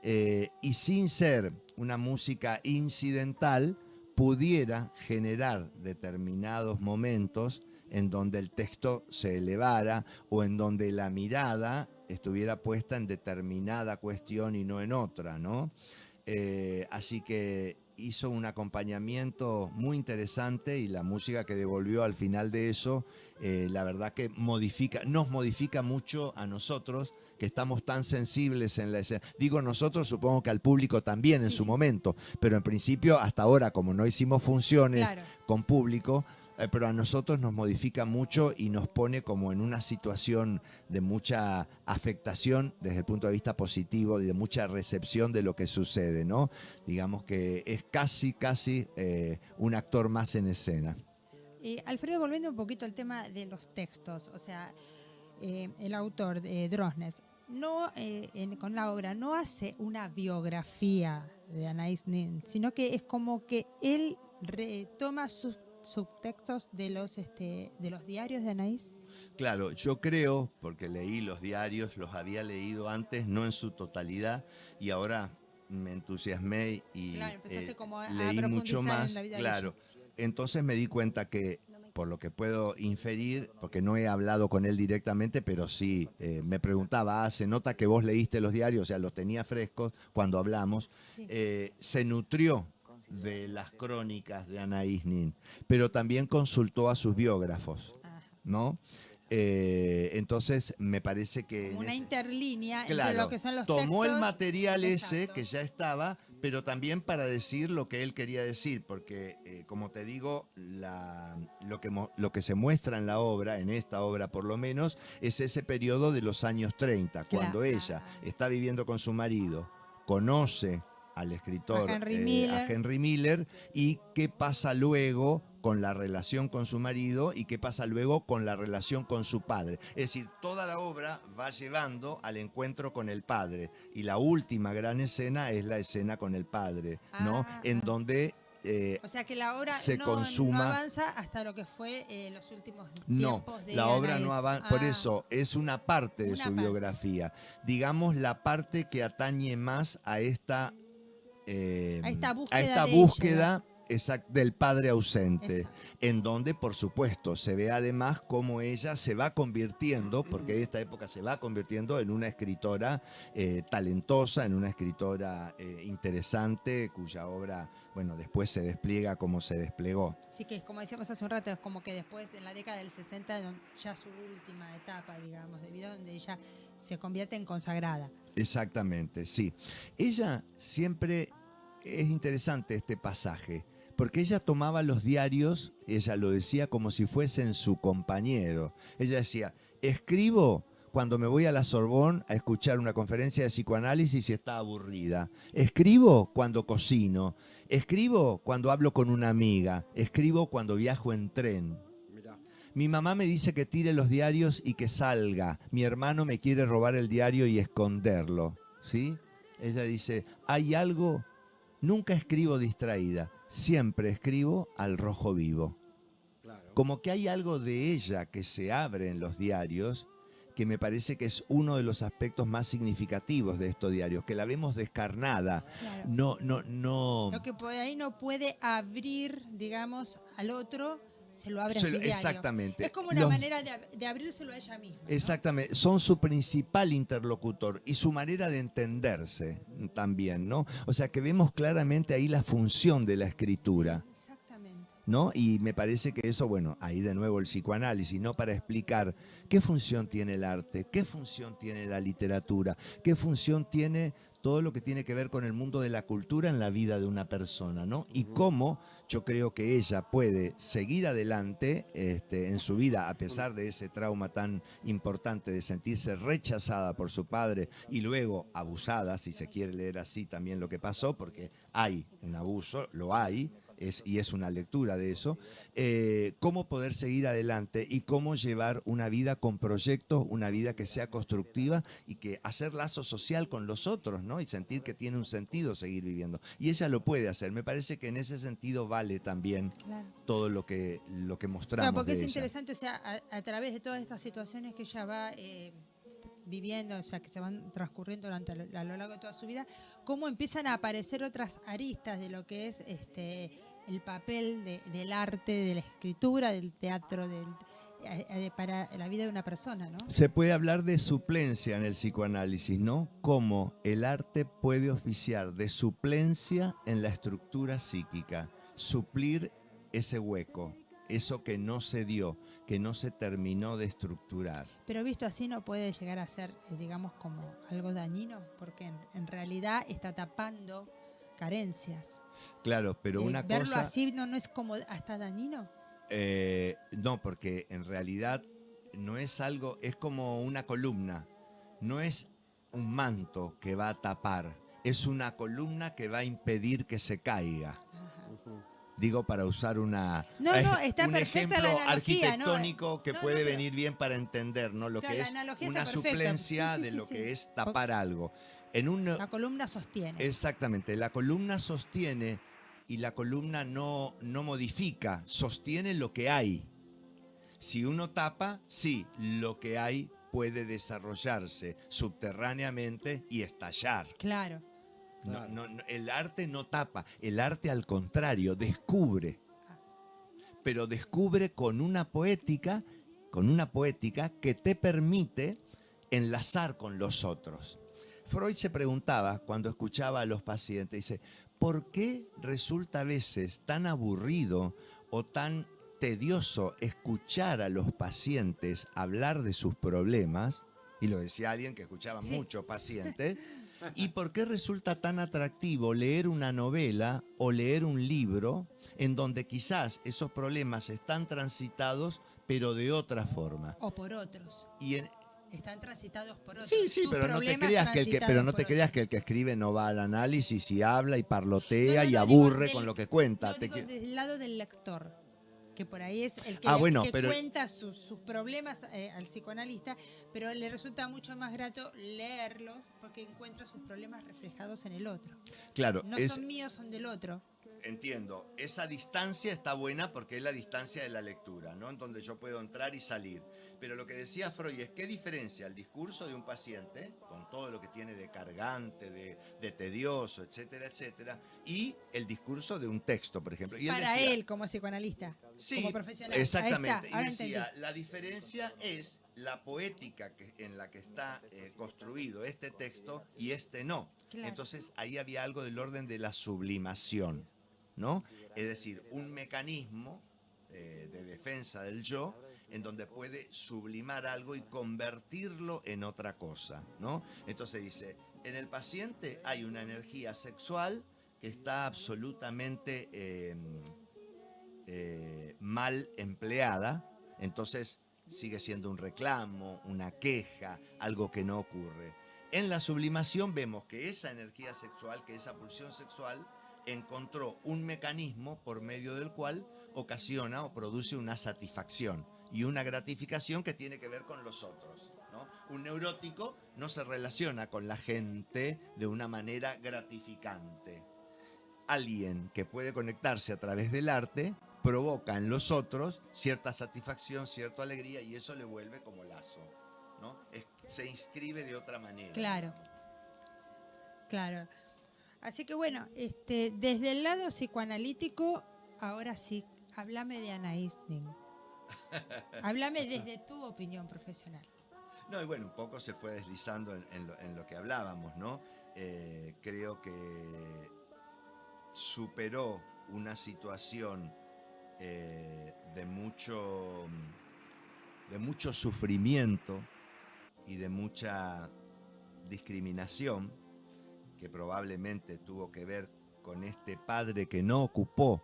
[SPEAKER 3] y sin ser una música incidental, pudiera generar determinados momentos en donde el texto se elevara o en donde la mirada estuviera puesta en determinada cuestión y no en otra, ¿no? Así que hizo un acompañamiento muy interesante y la música que devolvió al final de eso, la verdad que nos modifica mucho a nosotros, que estamos tan sensibles en la escena. Digo nosotros, supongo que al público también en su momento, pero en principio hasta ahora, como no hicimos funciones con público, pero a nosotros nos modifica mucho y nos pone como en una situación de mucha afectación desde el punto de vista positivo y de mucha recepción de lo que sucede, ¿no? Digamos que es casi un actor más en escena.
[SPEAKER 2] Alfredo, volviendo un poquito al tema de los textos, o sea, el autor Drosnes con la obra no hace una biografía de Anaïs Nin, sino que es como que él retoma sus subtextos de los diarios de Anaïs.
[SPEAKER 3] Claro, yo creo, porque leí los diarios, los había leído antes, no en su totalidad, y ahora me entusiasmé y
[SPEAKER 2] empezaste como a
[SPEAKER 3] leí mucho más.
[SPEAKER 2] En la vida
[SPEAKER 3] Claro, entonces me di cuenta que, por lo que puedo inferir, porque no he hablado con él directamente, pero sí me preguntaba, se nota que vos leíste los diarios, o sea, los tenía frescos cuando hablamos, se nutrió de las crónicas de Anaïs Nin, pero también consultó a sus biógrafos, ¿no? Entonces me parece que
[SPEAKER 2] como una interlínea
[SPEAKER 3] claro,
[SPEAKER 2] entre lo que son los
[SPEAKER 3] tomó
[SPEAKER 2] textos,
[SPEAKER 3] el material ese que ya estaba, pero también para decir lo que él quería decir, porque como te digo, lo que se muestra en la obra, en esta obra por lo menos, es ese periodo de los años 30, cuando ella está viviendo con su marido, conoce al escritor, a Henry Miller, y qué pasa luego con la relación con su marido y qué pasa luego con la relación con su padre. Es decir, toda la obra va llevando al encuentro con el padre y la última gran escena es la escena con el padre, ¿no? En donde
[SPEAKER 2] o sea que la obra
[SPEAKER 3] se
[SPEAKER 2] no
[SPEAKER 3] consuma.
[SPEAKER 2] avanza hasta lo que fue los últimos
[SPEAKER 3] No,
[SPEAKER 2] tiempos de
[SPEAKER 3] la obra
[SPEAKER 2] Anaís.
[SPEAKER 3] no avanza. Por eso es una parte de
[SPEAKER 2] Una
[SPEAKER 3] su
[SPEAKER 2] parte.
[SPEAKER 3] biografía. Digamos la parte que atañe más a esta,
[SPEAKER 2] búsqueda
[SPEAKER 3] a esta
[SPEAKER 2] de
[SPEAKER 3] búsqueda del padre ausente,
[SPEAKER 2] Exacto.
[SPEAKER 3] en donde por supuesto se ve además cómo ella se va convirtiendo, porque en esta época se va convirtiendo en una escritora talentosa, en una escritora interesante, cuya obra, bueno, después se despliega como se desplegó.
[SPEAKER 2] Sí, que como decíamos hace un rato, es como que después, en la década del 60, ya su última etapa, digamos, de vida, donde ella se convierte en consagrada.
[SPEAKER 3] Exactamente, sí. Ella siempre, es interesante este pasaje, porque ella tomaba los diarios, ella lo decía como si fuesen su compañero. Ella decía, escribo cuando me voy a la Sorbonne a escuchar una conferencia de psicoanálisis y está aburrida. Escribo cuando cocino. Escribo cuando hablo con una amiga. Escribo cuando viajo en tren.
[SPEAKER 1] Mirá.
[SPEAKER 3] Mi mamá me dice que tire los diarios y que salga. Mi hermano me quiere robar el diario y esconderlo. ¿Sí? Ella dice, hay algo, nunca escribo distraída, siempre escribo al rojo vivo.
[SPEAKER 1] Claro.
[SPEAKER 3] Como que hay algo de ella que se abre en los diarios, que me parece que es uno de los aspectos más significativos de estos diarios, que la vemos descarnada.
[SPEAKER 2] Claro.
[SPEAKER 3] No.
[SPEAKER 2] Lo que por ahí no puede abrir, digamos, al otro, se lo abre a su diario.
[SPEAKER 3] Exactamente.
[SPEAKER 2] Es como una manera de abrírselo a ella misma, ¿no?
[SPEAKER 3] Exactamente, son su principal interlocutor y su manera de entenderse también, ¿no? O sea que vemos claramente ahí la función de la escritura,
[SPEAKER 2] Exactamente.
[SPEAKER 3] ¿no? Y me parece que eso, bueno, ahí de nuevo el psicoanálisis, ¿no? Para explicar qué función tiene el arte, qué función tiene la literatura, qué función tiene todo lo que tiene que ver con el mundo de la cultura en la vida de una persona, ¿no? Y cómo yo creo que ella puede seguir adelante en su vida, a pesar de ese trauma tan importante de sentirse rechazada por su padre y luego abusada, si se quiere leer así también lo que pasó, porque hay un abuso, lo hay, y es una lectura de eso, cómo poder seguir adelante y cómo llevar una vida con proyectos, una vida que sea constructiva y que hacer lazo social con los otros, ¿no? Y sentir que tiene un sentido seguir viviendo. Y ella lo puede hacer. Me parece que en ese sentido vale también todo lo que mostramos.
[SPEAKER 2] Claro, porque
[SPEAKER 3] de
[SPEAKER 2] es
[SPEAKER 3] ella.
[SPEAKER 2] interesante, o sea, a través de todas estas situaciones que ella va viviendo, o sea, que se van transcurriendo a lo largo de toda su vida, cómo empiezan a aparecer otras aristas de lo que es el papel del arte, de la escritura, del teatro, para la vida de una persona, ¿no?
[SPEAKER 3] Se puede hablar de suplencia en el psicoanálisis, ¿no? Cómo el arte puede oficiar de suplencia en la estructura psíquica, suplir ese hueco, eso que no se dio, que no se terminó de estructurar.
[SPEAKER 2] Pero visto así no puede llegar a ser, digamos, como algo dañino, porque en realidad está tapando carencias.
[SPEAKER 3] Claro, pero una
[SPEAKER 2] verlo
[SPEAKER 3] cosa...
[SPEAKER 2] así no es como hasta dañino.
[SPEAKER 3] No, porque en realidad no es algo, es como una columna, no es un manto que va a tapar, es una columna que va a impedir que se caiga.
[SPEAKER 2] Ajá.
[SPEAKER 3] Digo, para usar
[SPEAKER 2] No, está
[SPEAKER 3] un
[SPEAKER 2] perfecta
[SPEAKER 3] ejemplo
[SPEAKER 2] la analogía,
[SPEAKER 3] arquitectónico que puede venir bien para entender, ¿no? Lo
[SPEAKER 2] claro,
[SPEAKER 3] que
[SPEAKER 2] la
[SPEAKER 3] es
[SPEAKER 2] analogía
[SPEAKER 3] una
[SPEAKER 2] está perfecta.
[SPEAKER 3] suplencia
[SPEAKER 2] Sí,
[SPEAKER 3] de lo
[SPEAKER 2] sí.
[SPEAKER 3] que es tapar algo.
[SPEAKER 2] La columna sostiene.
[SPEAKER 3] Exactamente, la columna sostiene y la columna no modifica, sostiene lo que hay. Si uno tapa, sí, lo que hay puede desarrollarse subterráneamente y estallar.
[SPEAKER 2] Claro.
[SPEAKER 3] No, el arte no tapa, el arte al contrario, descubre. Pero descubre con una poética que te permite enlazar con los otros. Freud se preguntaba cuando escuchaba a los pacientes, dice, ¿por qué resulta a veces tan aburrido o tan tedioso escuchar a los pacientes hablar de sus problemas? Y lo decía alguien que escuchaba muchos pacientes. ¿Y por qué resulta tan atractivo leer una novela o leer un libro en donde quizás esos problemas están transitados, pero de otra forma?
[SPEAKER 2] O por otros. Están transitados por otros.
[SPEAKER 3] Sí, pero no te creas que el que escribe no va al análisis y habla y parlotea y aburre con lo que cuenta.
[SPEAKER 2] Desde el lado del lector. que por ahí es el que,
[SPEAKER 3] pero
[SPEAKER 2] cuenta sus problemas al psicoanalista, pero le resulta mucho más grato leerlos porque encuentra sus problemas reflejados en el otro.
[SPEAKER 3] Claro,
[SPEAKER 2] No son míos, son del otro.
[SPEAKER 3] Entiendo, esa distancia está buena porque es la distancia de la lectura, ¿no? En donde yo puedo entrar y salir. Pero lo que decía Freud es qué diferencia el discurso de un paciente, con todo lo que tiene de cargante, de tedioso, etcétera, etcétera, y el discurso de un texto, por ejemplo. Y
[SPEAKER 2] para él como psicoanalista,
[SPEAKER 3] sí,
[SPEAKER 2] como profesional.
[SPEAKER 3] Exactamente.
[SPEAKER 2] Ahí está,
[SPEAKER 3] y decía,
[SPEAKER 2] entendí.
[SPEAKER 3] la diferencia es la poética en la que está construido este texto y este no. Claro. Entonces ahí había algo del orden de la sublimación, ¿no? Es decir, un mecanismo de defensa del yo en donde puede sublimar algo y convertirlo en otra cosa, ¿no? Entonces dice, en el paciente hay una energía sexual que está absolutamente mal empleada, entonces sigue siendo un reclamo, una queja, algo que no ocurre. En la sublimación vemos que esa energía sexual, que esa pulsión sexual, encontró un mecanismo por medio del cual ocasiona o produce una satisfacción y una gratificación que tiene que ver con los otros, ¿no? Un neurótico no se relaciona con la gente de una manera gratificante. Alguien que puede conectarse a través del arte provoca en los otros cierta satisfacción, cierta alegría y eso le vuelve como lazo, ¿no? Se inscribe de otra manera.
[SPEAKER 2] Claro, claro. Así que bueno, desde el lado psicoanalítico, ahora sí, háblame de Anaïs Nin. Háblame desde tu opinión profesional.
[SPEAKER 3] No, y bueno, un poco se fue deslizando en lo que hablábamos, ¿no? Creo que superó una situación de mucho sufrimiento y de mucha discriminación, que probablemente tuvo que ver con este padre que no ocupó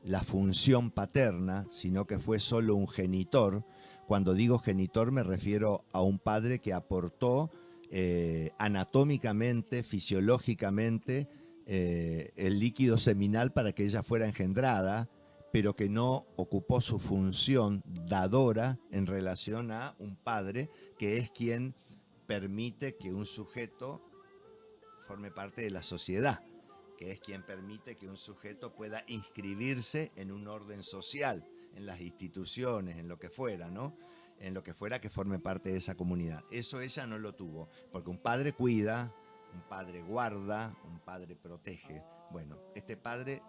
[SPEAKER 3] la función paterna, sino que fue solo un genitor. Cuando digo genitor me refiero a un padre que aportó anatómicamente, fisiológicamente, el líquido seminal para que ella fuera engendrada, pero que no ocupó su función dadora en relación a un padre que es quien permite que un sujeto forme parte de la sociedad, que es quien permite que un sujeto pueda inscribirse en un orden social, en las instituciones, en lo que fuera, ¿no? En lo que fuera que forme parte de esa comunidad. Eso ella no lo tuvo, porque un padre cuida, un padre guarda, un padre protege. Bueno, este padre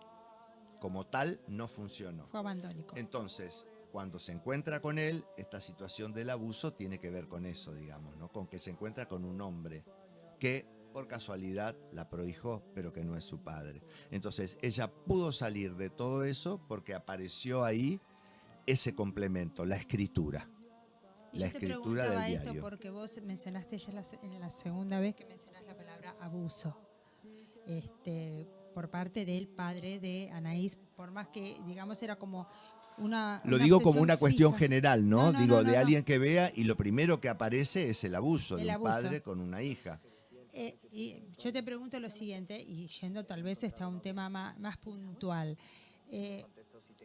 [SPEAKER 3] como tal no funcionó.
[SPEAKER 2] Fue abandónico.
[SPEAKER 3] Entonces, cuando se encuentra con él, esta situación del abuso tiene que ver con eso, digamos, ¿no? Con que se encuentra con un hombre que por casualidad la prohijó, pero que no es su padre. Entonces, ella pudo salir de todo eso porque apareció ahí ese complemento, la escritura.
[SPEAKER 2] Y
[SPEAKER 3] la
[SPEAKER 2] yo te
[SPEAKER 3] escritura del
[SPEAKER 2] preguntaba esto
[SPEAKER 3] diario.
[SPEAKER 2] porque vos mencionaste ya en la segunda vez que mencionás la palabra abuso. Por parte del padre de Anaïs, por más que, digamos, era como
[SPEAKER 3] Lo digo como una
[SPEAKER 2] fija.
[SPEAKER 3] cuestión general, ¿no? Digo, de
[SPEAKER 2] no.
[SPEAKER 3] alguien que vea y lo primero que aparece es el abuso de un
[SPEAKER 2] abuso.
[SPEAKER 3] padre con una hija.
[SPEAKER 2] Y yo te pregunto lo siguiente, y yendo tal vez a un tema más puntual.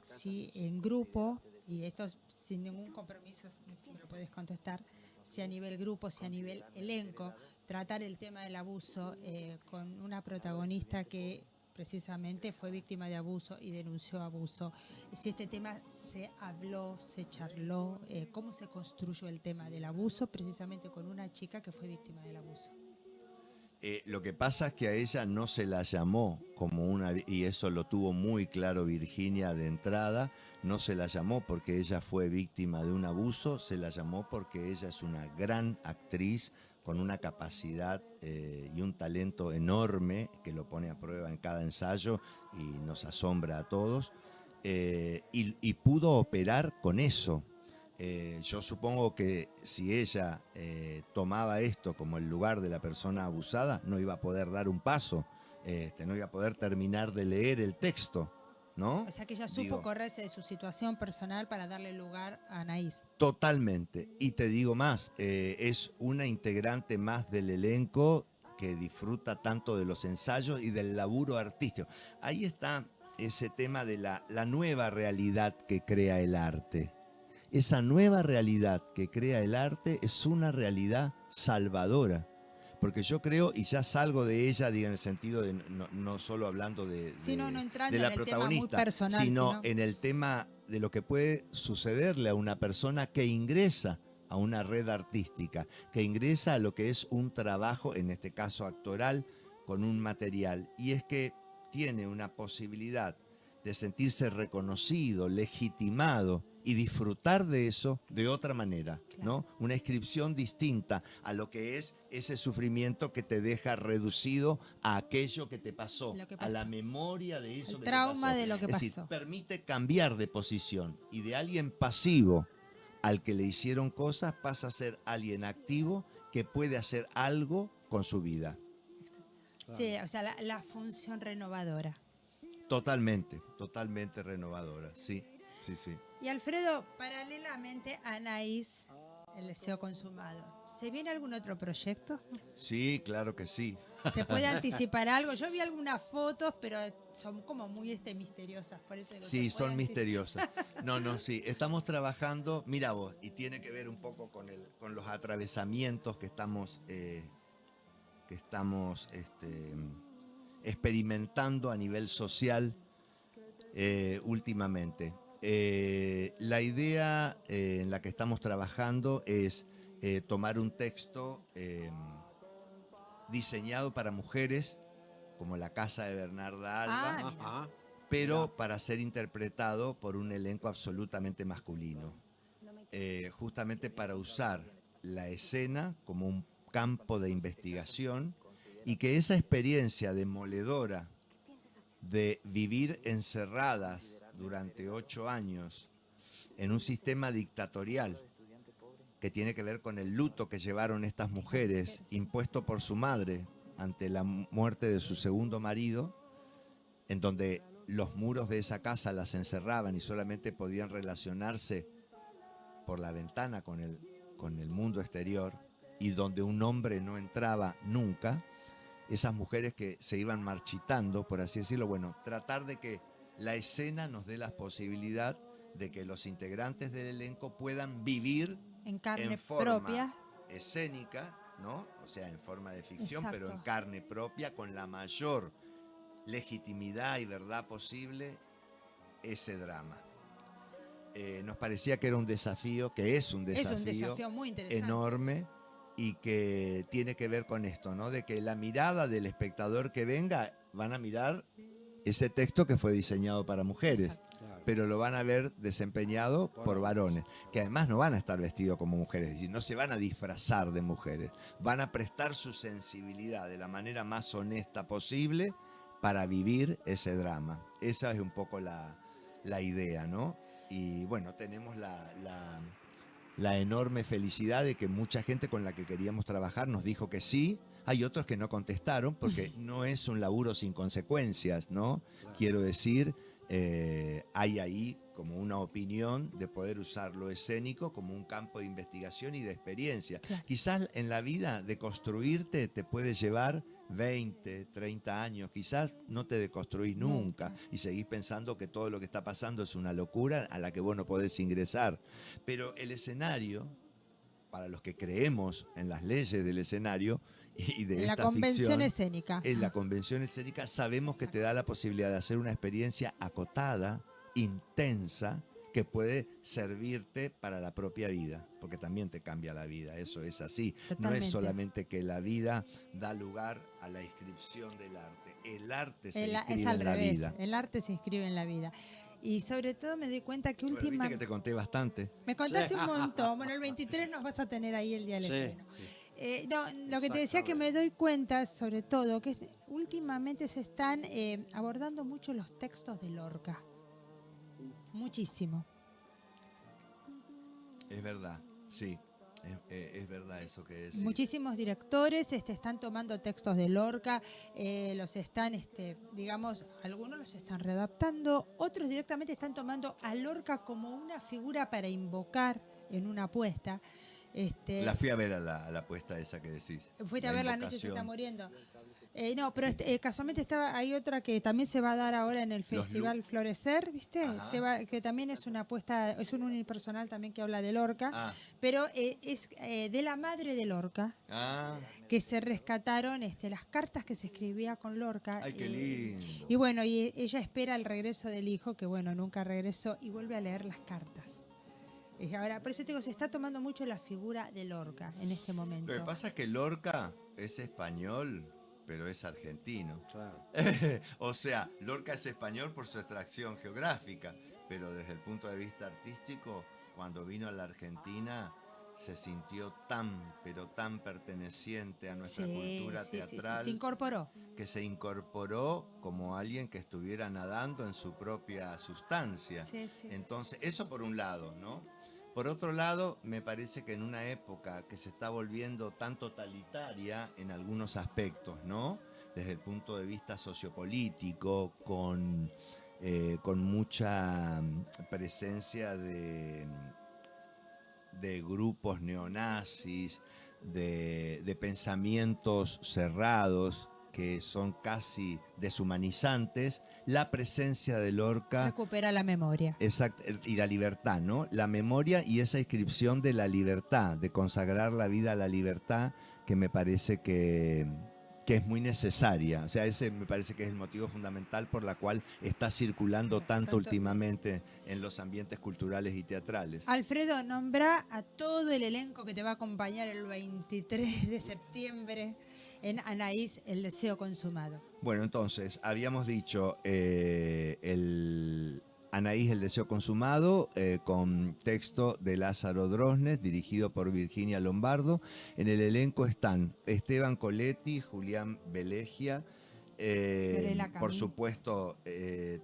[SPEAKER 2] Si en grupo, y esto sin ningún compromiso, si me lo puedes contestar, si a nivel grupo, si a nivel elenco, tratar el tema del abuso con una protagonista que precisamente fue víctima de abuso y denunció abuso. Si este tema se habló, se charló, ¿cómo se construyó el tema del abuso precisamente con una chica que fue víctima del abuso?
[SPEAKER 3] Lo que pasa es que a ella no se la llamó como una, y eso lo tuvo muy claro Virginia de entrada, no se la llamó porque ella fue víctima de un abuso, se la llamó porque ella es una gran actriz con una capacidad y un talento enorme que lo pone a prueba en cada ensayo y nos asombra a todos, y pudo operar con eso. Yo supongo que si ella tomaba esto como el lugar de la persona abusada, no iba a poder dar un paso, no iba a poder terminar de leer el texto, ¿no?
[SPEAKER 2] O sea que ella supo correrse de su situación personal para darle lugar a Anaïs.
[SPEAKER 3] Totalmente. Y te digo más, es una integrante más del elenco que disfruta tanto de los ensayos y del laburo artístico. Ahí está ese tema de la nueva realidad que crea el arte. Esa nueva realidad que crea el arte es una realidad salvadora. Porque yo creo, y ya salgo de ella, digo, en el sentido de no solo hablando de
[SPEAKER 2] entrando
[SPEAKER 3] la
[SPEAKER 2] en el tema
[SPEAKER 3] protagonista,
[SPEAKER 2] muy personal,
[SPEAKER 3] sino en el tema de lo que puede sucederle a una persona que ingresa a una red artística, que ingresa a lo que es un trabajo, en este caso actoral, con un material. Y es que tiene una posibilidad de sentirse reconocido, legitimado y disfrutar de eso de otra manera, ¿no? Una inscripción distinta a lo que es ese sufrimiento que te deja reducido a aquello que te pasó, a la memoria de eso que te pasó.
[SPEAKER 2] El trauma de lo que pasó.
[SPEAKER 3] Es decir, permite cambiar de posición y de alguien pasivo al que le hicieron cosas pasa a ser alguien activo que puede hacer algo con su vida.
[SPEAKER 2] Sí, o sea, la función renovadora.
[SPEAKER 3] Totalmente renovadora, sí.
[SPEAKER 2] Y Alfredo, paralelamente a Anaís, el deseo consumado, ¿se viene algún otro proyecto?
[SPEAKER 3] Sí, claro que sí.
[SPEAKER 2] ¿Se puede anticipar algo? Yo vi algunas fotos, pero son como muy misteriosas, por eso digo,
[SPEAKER 3] sí, son misteriosas. Sí, estamos trabajando, mira vos, y tiene que ver un poco con los atravesamientos que estamos experimentando a nivel social últimamente. La idea en la que estamos trabajando es tomar un texto diseñado para mujeres, como La Casa de Bernarda Alba, pero para ser interpretado por un elenco absolutamente masculino, justamente para usar la escena como un campo de investigación y que esa experiencia demoledora de vivir encerradas durante 8 años en un sistema dictatorial que tiene que ver con el luto que llevaron estas mujeres impuesto por su madre ante la muerte de su segundo marido, en donde los muros de esa casa las encerraban y solamente podían relacionarse por la ventana con el mundo exterior, y donde un hombre no entraba nunca. Esas mujeres que se iban marchitando, por así decirlo, bueno, tratar de que la escena nos dé la posibilidad de que los integrantes del elenco puedan vivir
[SPEAKER 2] en carne
[SPEAKER 3] forma
[SPEAKER 2] propia,
[SPEAKER 3] escénica, ¿no? O sea, en forma de ficción,
[SPEAKER 2] exacto,
[SPEAKER 3] pero en carne propia, con la mayor legitimidad y verdad posible, ese drama. Nos parecía que era un desafío, que es un desafío
[SPEAKER 2] muy interesante,
[SPEAKER 3] enorme, y que tiene que ver con esto, ¿no? De que la mirada del espectador que venga van a mirar ese texto que fue diseñado para mujeres, pero lo van a ver desempeñado por varones, que además no van a estar vestidos como mujeres, es decir, no se van a disfrazar de mujeres, van a prestar su sensibilidad de la manera más honesta posible para vivir ese drama. Esa es un poco la idea, ¿no? Y bueno, tenemos la enorme felicidad de que mucha gente con la que queríamos trabajar nos dijo que sí. Hay otros que no contestaron porque no es un laburo sin consecuencias, ¿no? Claro. Quiero decir, hay ahí como una opinión de poder usar lo escénico como un campo de investigación y de experiencia. Claro. Quizás en la vida de construirte te puede llevar 20, 30 años, quizás no te deconstruís nunca y seguís pensando que todo lo que está pasando es una locura a la que vos no podés ingresar. Pero el escenario, para los que creemos en las leyes del escenario y de esta
[SPEAKER 2] convención
[SPEAKER 3] ficción,
[SPEAKER 2] escénica.
[SPEAKER 3] En la convención escénica sabemos que te da la posibilidad de hacer una experiencia acotada, intensa, que puede servirte para la propia vida, porque también te cambia la vida, eso es así. Totalmente. No es solamente que la vida da lugar a la inscripción del arte, el arte se inscribe en la vida.
[SPEAKER 2] El arte se inscribe en la vida. Y sobre todo me di cuenta que últimamente...
[SPEAKER 3] Viste que te conté bastante.
[SPEAKER 2] Me contaste un montón. Bueno, el 23 nos vas a tener ahí el día del estreno. Lo que te decía que me doy cuenta, sobre todo, que últimamente se están abordando mucho los textos de Lorca. Muchísimo.
[SPEAKER 3] Es verdad, sí. Es verdad eso que decís.
[SPEAKER 2] Muchísimos directores están tomando textos de Lorca, los están, digamos, algunos los están readaptando, otros directamente están tomando a Lorca como una figura para invocar en una apuesta.
[SPEAKER 3] La fui a ver a la apuesta esa que decís.
[SPEAKER 2] Fuiste a ver La noche se está muriendo. No, pero casualmente hay otra que también se va a dar ahora en el Festival Florecer, ¿viste? Que también es una apuesta, es un unipersonal también que habla de Lorca, pero es de la madre de Lorca, que se rescataron las cartas que se escribía con Lorca.
[SPEAKER 3] ¡Ay, qué lindo!
[SPEAKER 2] Y bueno, y ella espera el regreso del hijo, que bueno, nunca regresó, y vuelve a leer las cartas. Ahora, por eso te digo, se está tomando mucho la figura de Lorca en este momento.
[SPEAKER 3] Lo que pasa es que Lorca es español, pero es argentino.
[SPEAKER 1] Claro.
[SPEAKER 3] O sea, Lorca es español por su extracción geográfica, pero desde el punto de vista artístico, cuando vino a la Argentina, se sintió pero tan perteneciente a nuestra cultura teatral.
[SPEAKER 2] Se incorporó.
[SPEAKER 3] Que se incorporó como alguien que estuviera nadando en su propia sustancia. Entonces, eso por un lado, ¿no? Por otro lado, me parece que en una época que se está volviendo tan totalitaria en algunos aspectos, ¿no? Desde el punto de vista sociopolítico, con mucha presencia de grupos neonazis, de pensamientos cerrados que son casi deshumanizantes, la presencia de Lorca
[SPEAKER 2] recupera la memoria.
[SPEAKER 3] Exacto, y la libertad, ¿no? La memoria y esa inscripción de la libertad, de consagrar la vida a la libertad, que me parece que es muy necesaria. O sea, ese me parece que es el motivo fundamental por la cual está circulando tanto últimamente en los ambientes culturales y teatrales.
[SPEAKER 2] Alfredo, nombra a todo el elenco que te va a acompañar el 23 de septiembre en Anaís, el deseo consumado.
[SPEAKER 3] Bueno, entonces, habíamos dicho Anaís, el deseo consumado, con texto de Lázaro Drosnes, dirigido por Virginia Lombardo. En el elenco están Esteban Coletti, Julián Velegia, por supuesto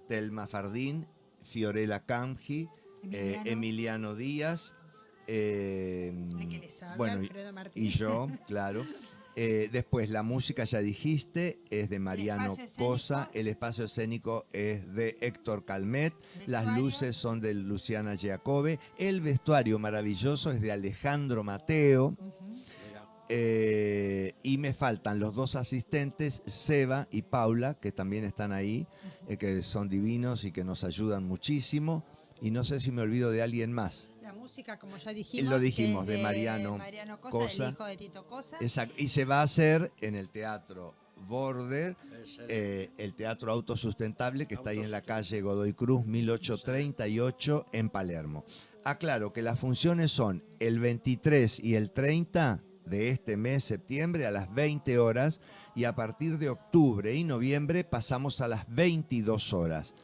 [SPEAKER 3] Telma Fardín, Fiorella Camgi, Emiliano Díaz, bueno,
[SPEAKER 2] Alfredo Martínez.
[SPEAKER 3] y yo, claro. Después, la música, ya dijiste, es de Mariano Cosa. El espacio escénico es de Héctor Calmet. Las luces son de Luciana Giacobbe. El vestuario maravilloso es de Alejandro Mateo. Y me faltan los dos asistentes, Seba y Paula, que también están ahí, que son divinos y que nos ayudan muchísimo. Y no sé si me olvido de alguien más.
[SPEAKER 2] La música, como ya dijimos,
[SPEAKER 3] lo dijimos, de Mariano
[SPEAKER 2] Cosa, el hijo de Tito Cosa.
[SPEAKER 3] Exacto. Y se va a hacer en el Teatro Border, el teatro autosustentable que está ahí en la calle Godoy Cruz 1838 en Palermo. Aclaro que las funciones son el 23 y el 30 de este mes, septiembre, a las 20 horas, y a partir de octubre y noviembre pasamos a las 22 horas.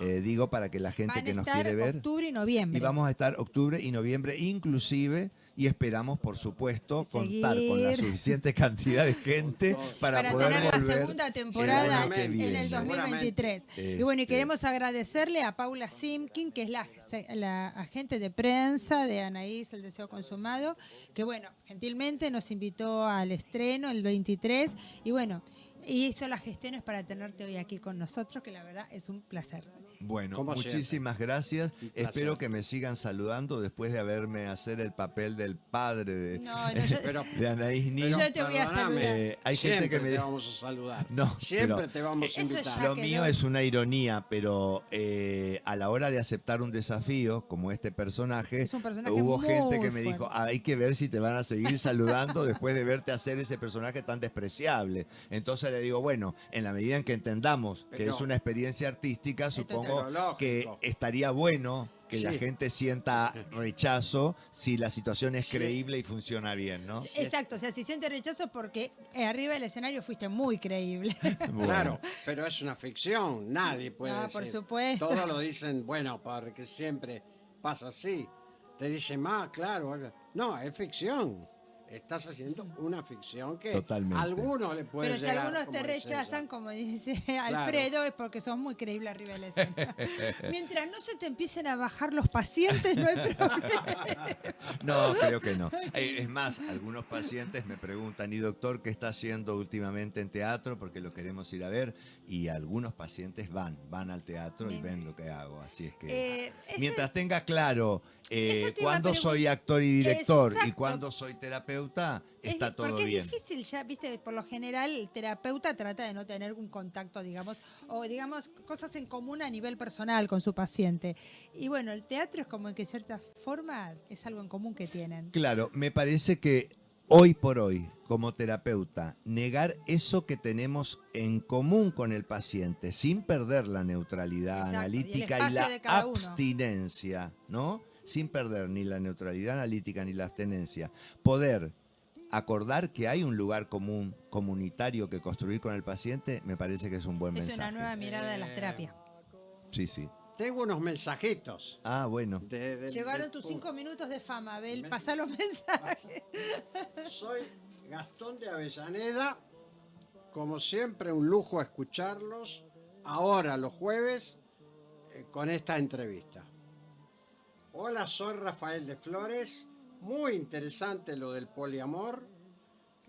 [SPEAKER 3] Digo para que la gente que nos quiere ver.
[SPEAKER 2] Octubre y noviembre.
[SPEAKER 3] Y vamos a estar octubre y noviembre inclusive, y esperamos, por supuesto, contar con la suficiente cantidad de gente para poder
[SPEAKER 2] tener
[SPEAKER 3] volver
[SPEAKER 2] la segunda temporada en
[SPEAKER 3] en
[SPEAKER 2] el 2023. Y bueno, y queremos agradecerle a Paula Simkin, que es la agente de prensa de Anaís, el deseo consumado, que bueno, gentilmente nos invitó al estreno el 23, y bueno, y hizo las gestiones para tenerte hoy aquí con nosotros, que la verdad es un placer.
[SPEAKER 3] Bueno,
[SPEAKER 1] Como
[SPEAKER 3] muchísimas gracias. Espero que me sigan saludando después de haberme hacer el papel del padre de Anaís Nin.
[SPEAKER 2] Yo te voy a saludar.
[SPEAKER 3] Hay gente que me
[SPEAKER 1] te vamos a saludar.
[SPEAKER 3] No,
[SPEAKER 1] siempre te vamos a invitar.
[SPEAKER 3] Lo mío es una ironía, pero a la hora de aceptar un desafío como este personaje, hubo gente que me dijo, hay que ver si te van a seguir saludando después de verte hacer ese personaje tan despreciable. Entonces le digo, bueno, en la medida en que entendamos que es una experiencia artística, supongo que estaría bueno que la gente sienta rechazo si la situación es creíble y funciona bien, ¿no?
[SPEAKER 2] Exacto, o sea, si siente rechazo es porque arriba del escenario fuiste muy creíble.
[SPEAKER 3] Bueno.
[SPEAKER 1] Claro, pero es una ficción, nadie puede decir.
[SPEAKER 2] Por supuesto.
[SPEAKER 1] Todos lo dicen, bueno, porque siempre pasa así. Te dicen, claro. No, es ficción. Estás haciendo una ficción que algunos le pueden
[SPEAKER 2] llegar. Pero si algunos te rechazan, como dice Alfredo, es porque sos muy creíble arriba del escenario. Mientras no se te empiecen a bajar los pacientes, no hay problema.
[SPEAKER 3] No, creo que no. Es más, algunos pacientes me preguntan, ¿y doctor qué está haciendo últimamente en teatro? Porque lo queremos ir a ver. Y algunos pacientes van al teatro y ven lo que hago. Así es que mientras tenga claro
[SPEAKER 2] Eso te iba a
[SPEAKER 3] cuando
[SPEAKER 2] preguntar.
[SPEAKER 3] soy actor y director y
[SPEAKER 2] Exacto.
[SPEAKER 3] cuando soy terapeuta, está todo
[SPEAKER 2] porque
[SPEAKER 3] bien.
[SPEAKER 2] es difícil ya, viste, por lo general el terapeuta trata de no tener un contacto, digamos, o digamos cosas en común a nivel personal con su paciente. Y bueno, el teatro es como que de cierta forma es algo en común que tienen.
[SPEAKER 3] Claro, me parece que hoy por hoy, como terapeuta, negar eso que tenemos en común con el paciente, sin perder la neutralidad
[SPEAKER 2] Exacto, y el
[SPEAKER 3] analítica y
[SPEAKER 2] espacio
[SPEAKER 3] la
[SPEAKER 2] de cada uno.
[SPEAKER 3] abstinencia, ¿no? Sin perder ni la neutralidad analítica ni la abstinencia. Poder acordar que hay un lugar común, comunitario que construir con el paciente, me parece que es un buen
[SPEAKER 2] Es
[SPEAKER 3] mensaje.
[SPEAKER 2] una nueva mirada de las terapias.
[SPEAKER 3] Sí, sí.
[SPEAKER 1] Tengo unos mensajitos.
[SPEAKER 3] Ah, bueno.
[SPEAKER 2] Llegaron tus 5 minutos de fama, Abel. Pasá los mensajes.
[SPEAKER 1] Soy Gastón de Avellaneda. Como siempre, un lujo escucarlos. Ahora, los jueves, con esta entrevista. Hola, soy Rafael de Flores. Muy interesante lo del poliamor.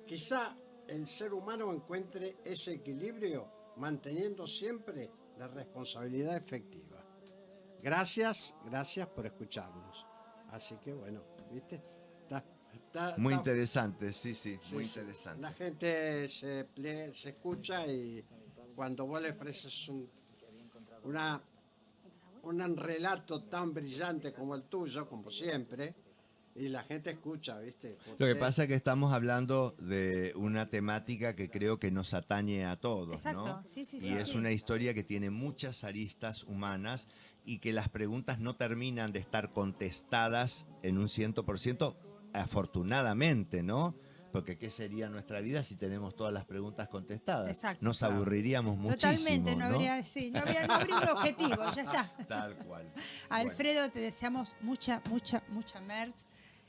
[SPEAKER 1] Quizá el ser humano encuentre ese equilibrio manteniendo siempre la responsabilidad efectiva. Gracias por escucharnos. Así que bueno, ¿viste?
[SPEAKER 3] Muy
[SPEAKER 1] está-
[SPEAKER 3] interesante, sí, sí,
[SPEAKER 1] sí,
[SPEAKER 3] muy
[SPEAKER 1] sí.
[SPEAKER 3] interesante.
[SPEAKER 1] La gente se escucha y cuando vos le ofreces un relato tan brillante como el tuyo, como siempre, y la gente escucha, ¿viste?
[SPEAKER 3] Lo que
[SPEAKER 1] Porque-
[SPEAKER 3] pasa es que estamos hablando de una temática que creo que nos atañe a todos,
[SPEAKER 2] Exacto,
[SPEAKER 3] ¿no?
[SPEAKER 2] sí, sí,
[SPEAKER 3] Y
[SPEAKER 2] sí,
[SPEAKER 3] es
[SPEAKER 2] sí.
[SPEAKER 3] una historia que tiene muchas aristas humanas y que las preguntas no terminan de estar contestadas en un 100%, afortunadamente, ¿no? Porque ¿qué sería nuestra vida si tenemos todas las preguntas contestadas?
[SPEAKER 2] Exacto.
[SPEAKER 3] Nos
[SPEAKER 1] Claro.
[SPEAKER 3] aburriríamos muchísimo,
[SPEAKER 2] Totalmente, no habría, sí, no habría un objetivo, ya está.
[SPEAKER 3] Tal cual.
[SPEAKER 2] Alfredo, te deseamos mucha merch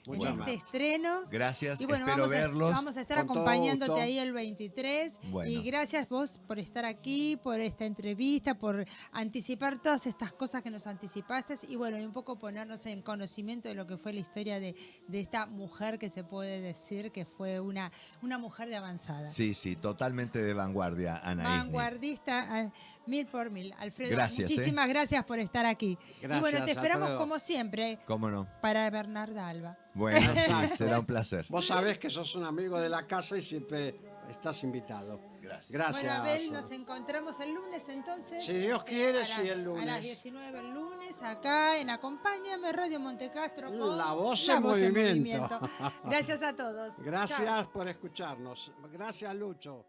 [SPEAKER 2] en
[SPEAKER 1] Mucha
[SPEAKER 2] este
[SPEAKER 1] merch.
[SPEAKER 2] estreno.
[SPEAKER 3] Gracias,
[SPEAKER 2] Y bueno,
[SPEAKER 3] espero verlos.
[SPEAKER 2] vamos a estar
[SPEAKER 1] Con todo
[SPEAKER 2] acompañándote
[SPEAKER 1] gusto.
[SPEAKER 2] ahí el 23.
[SPEAKER 3] Bueno.
[SPEAKER 2] Y gracias vos por estar aquí, por esta entrevista, por anticipar todas estas cosas que nos anticipaste. Y bueno, y un poco ponernos en conocimiento de lo que fue la historia de esta mujer que se puede decir que fue una mujer de avanzada.
[SPEAKER 3] Sí, sí, totalmente de vanguardia, Ana Isni.
[SPEAKER 2] Vanguardista, 1000 por 1000. Alfredo,
[SPEAKER 3] Gracias,
[SPEAKER 2] muchísimas gracias por estar aquí. Y bueno,
[SPEAKER 1] Gracias,
[SPEAKER 2] te esperamos
[SPEAKER 1] Alfredo.
[SPEAKER 2] como siempre
[SPEAKER 3] ¿Cómo no?
[SPEAKER 2] para Bernarda Alba.
[SPEAKER 3] Bueno, sí,
[SPEAKER 1] Exacto.
[SPEAKER 3] será un placer.
[SPEAKER 1] Vos sabés que sos un amigo de la casa y siempre estás invitado.
[SPEAKER 3] Gracias.
[SPEAKER 1] Gracias.
[SPEAKER 2] Bueno, Abel, nos encontramos el lunes entonces.
[SPEAKER 1] Si Dios quiere,
[SPEAKER 2] a
[SPEAKER 1] sí, el lunes.
[SPEAKER 2] A las 19 el lunes, acá en Acompáñame, Radio Montecastro. Con
[SPEAKER 1] La voz
[SPEAKER 2] La
[SPEAKER 1] en
[SPEAKER 2] Voz en
[SPEAKER 1] movimiento.
[SPEAKER 2] Gracias a todos.
[SPEAKER 1] Gracias
[SPEAKER 2] Chao.
[SPEAKER 1] por escucharnos. Gracias, Lucho.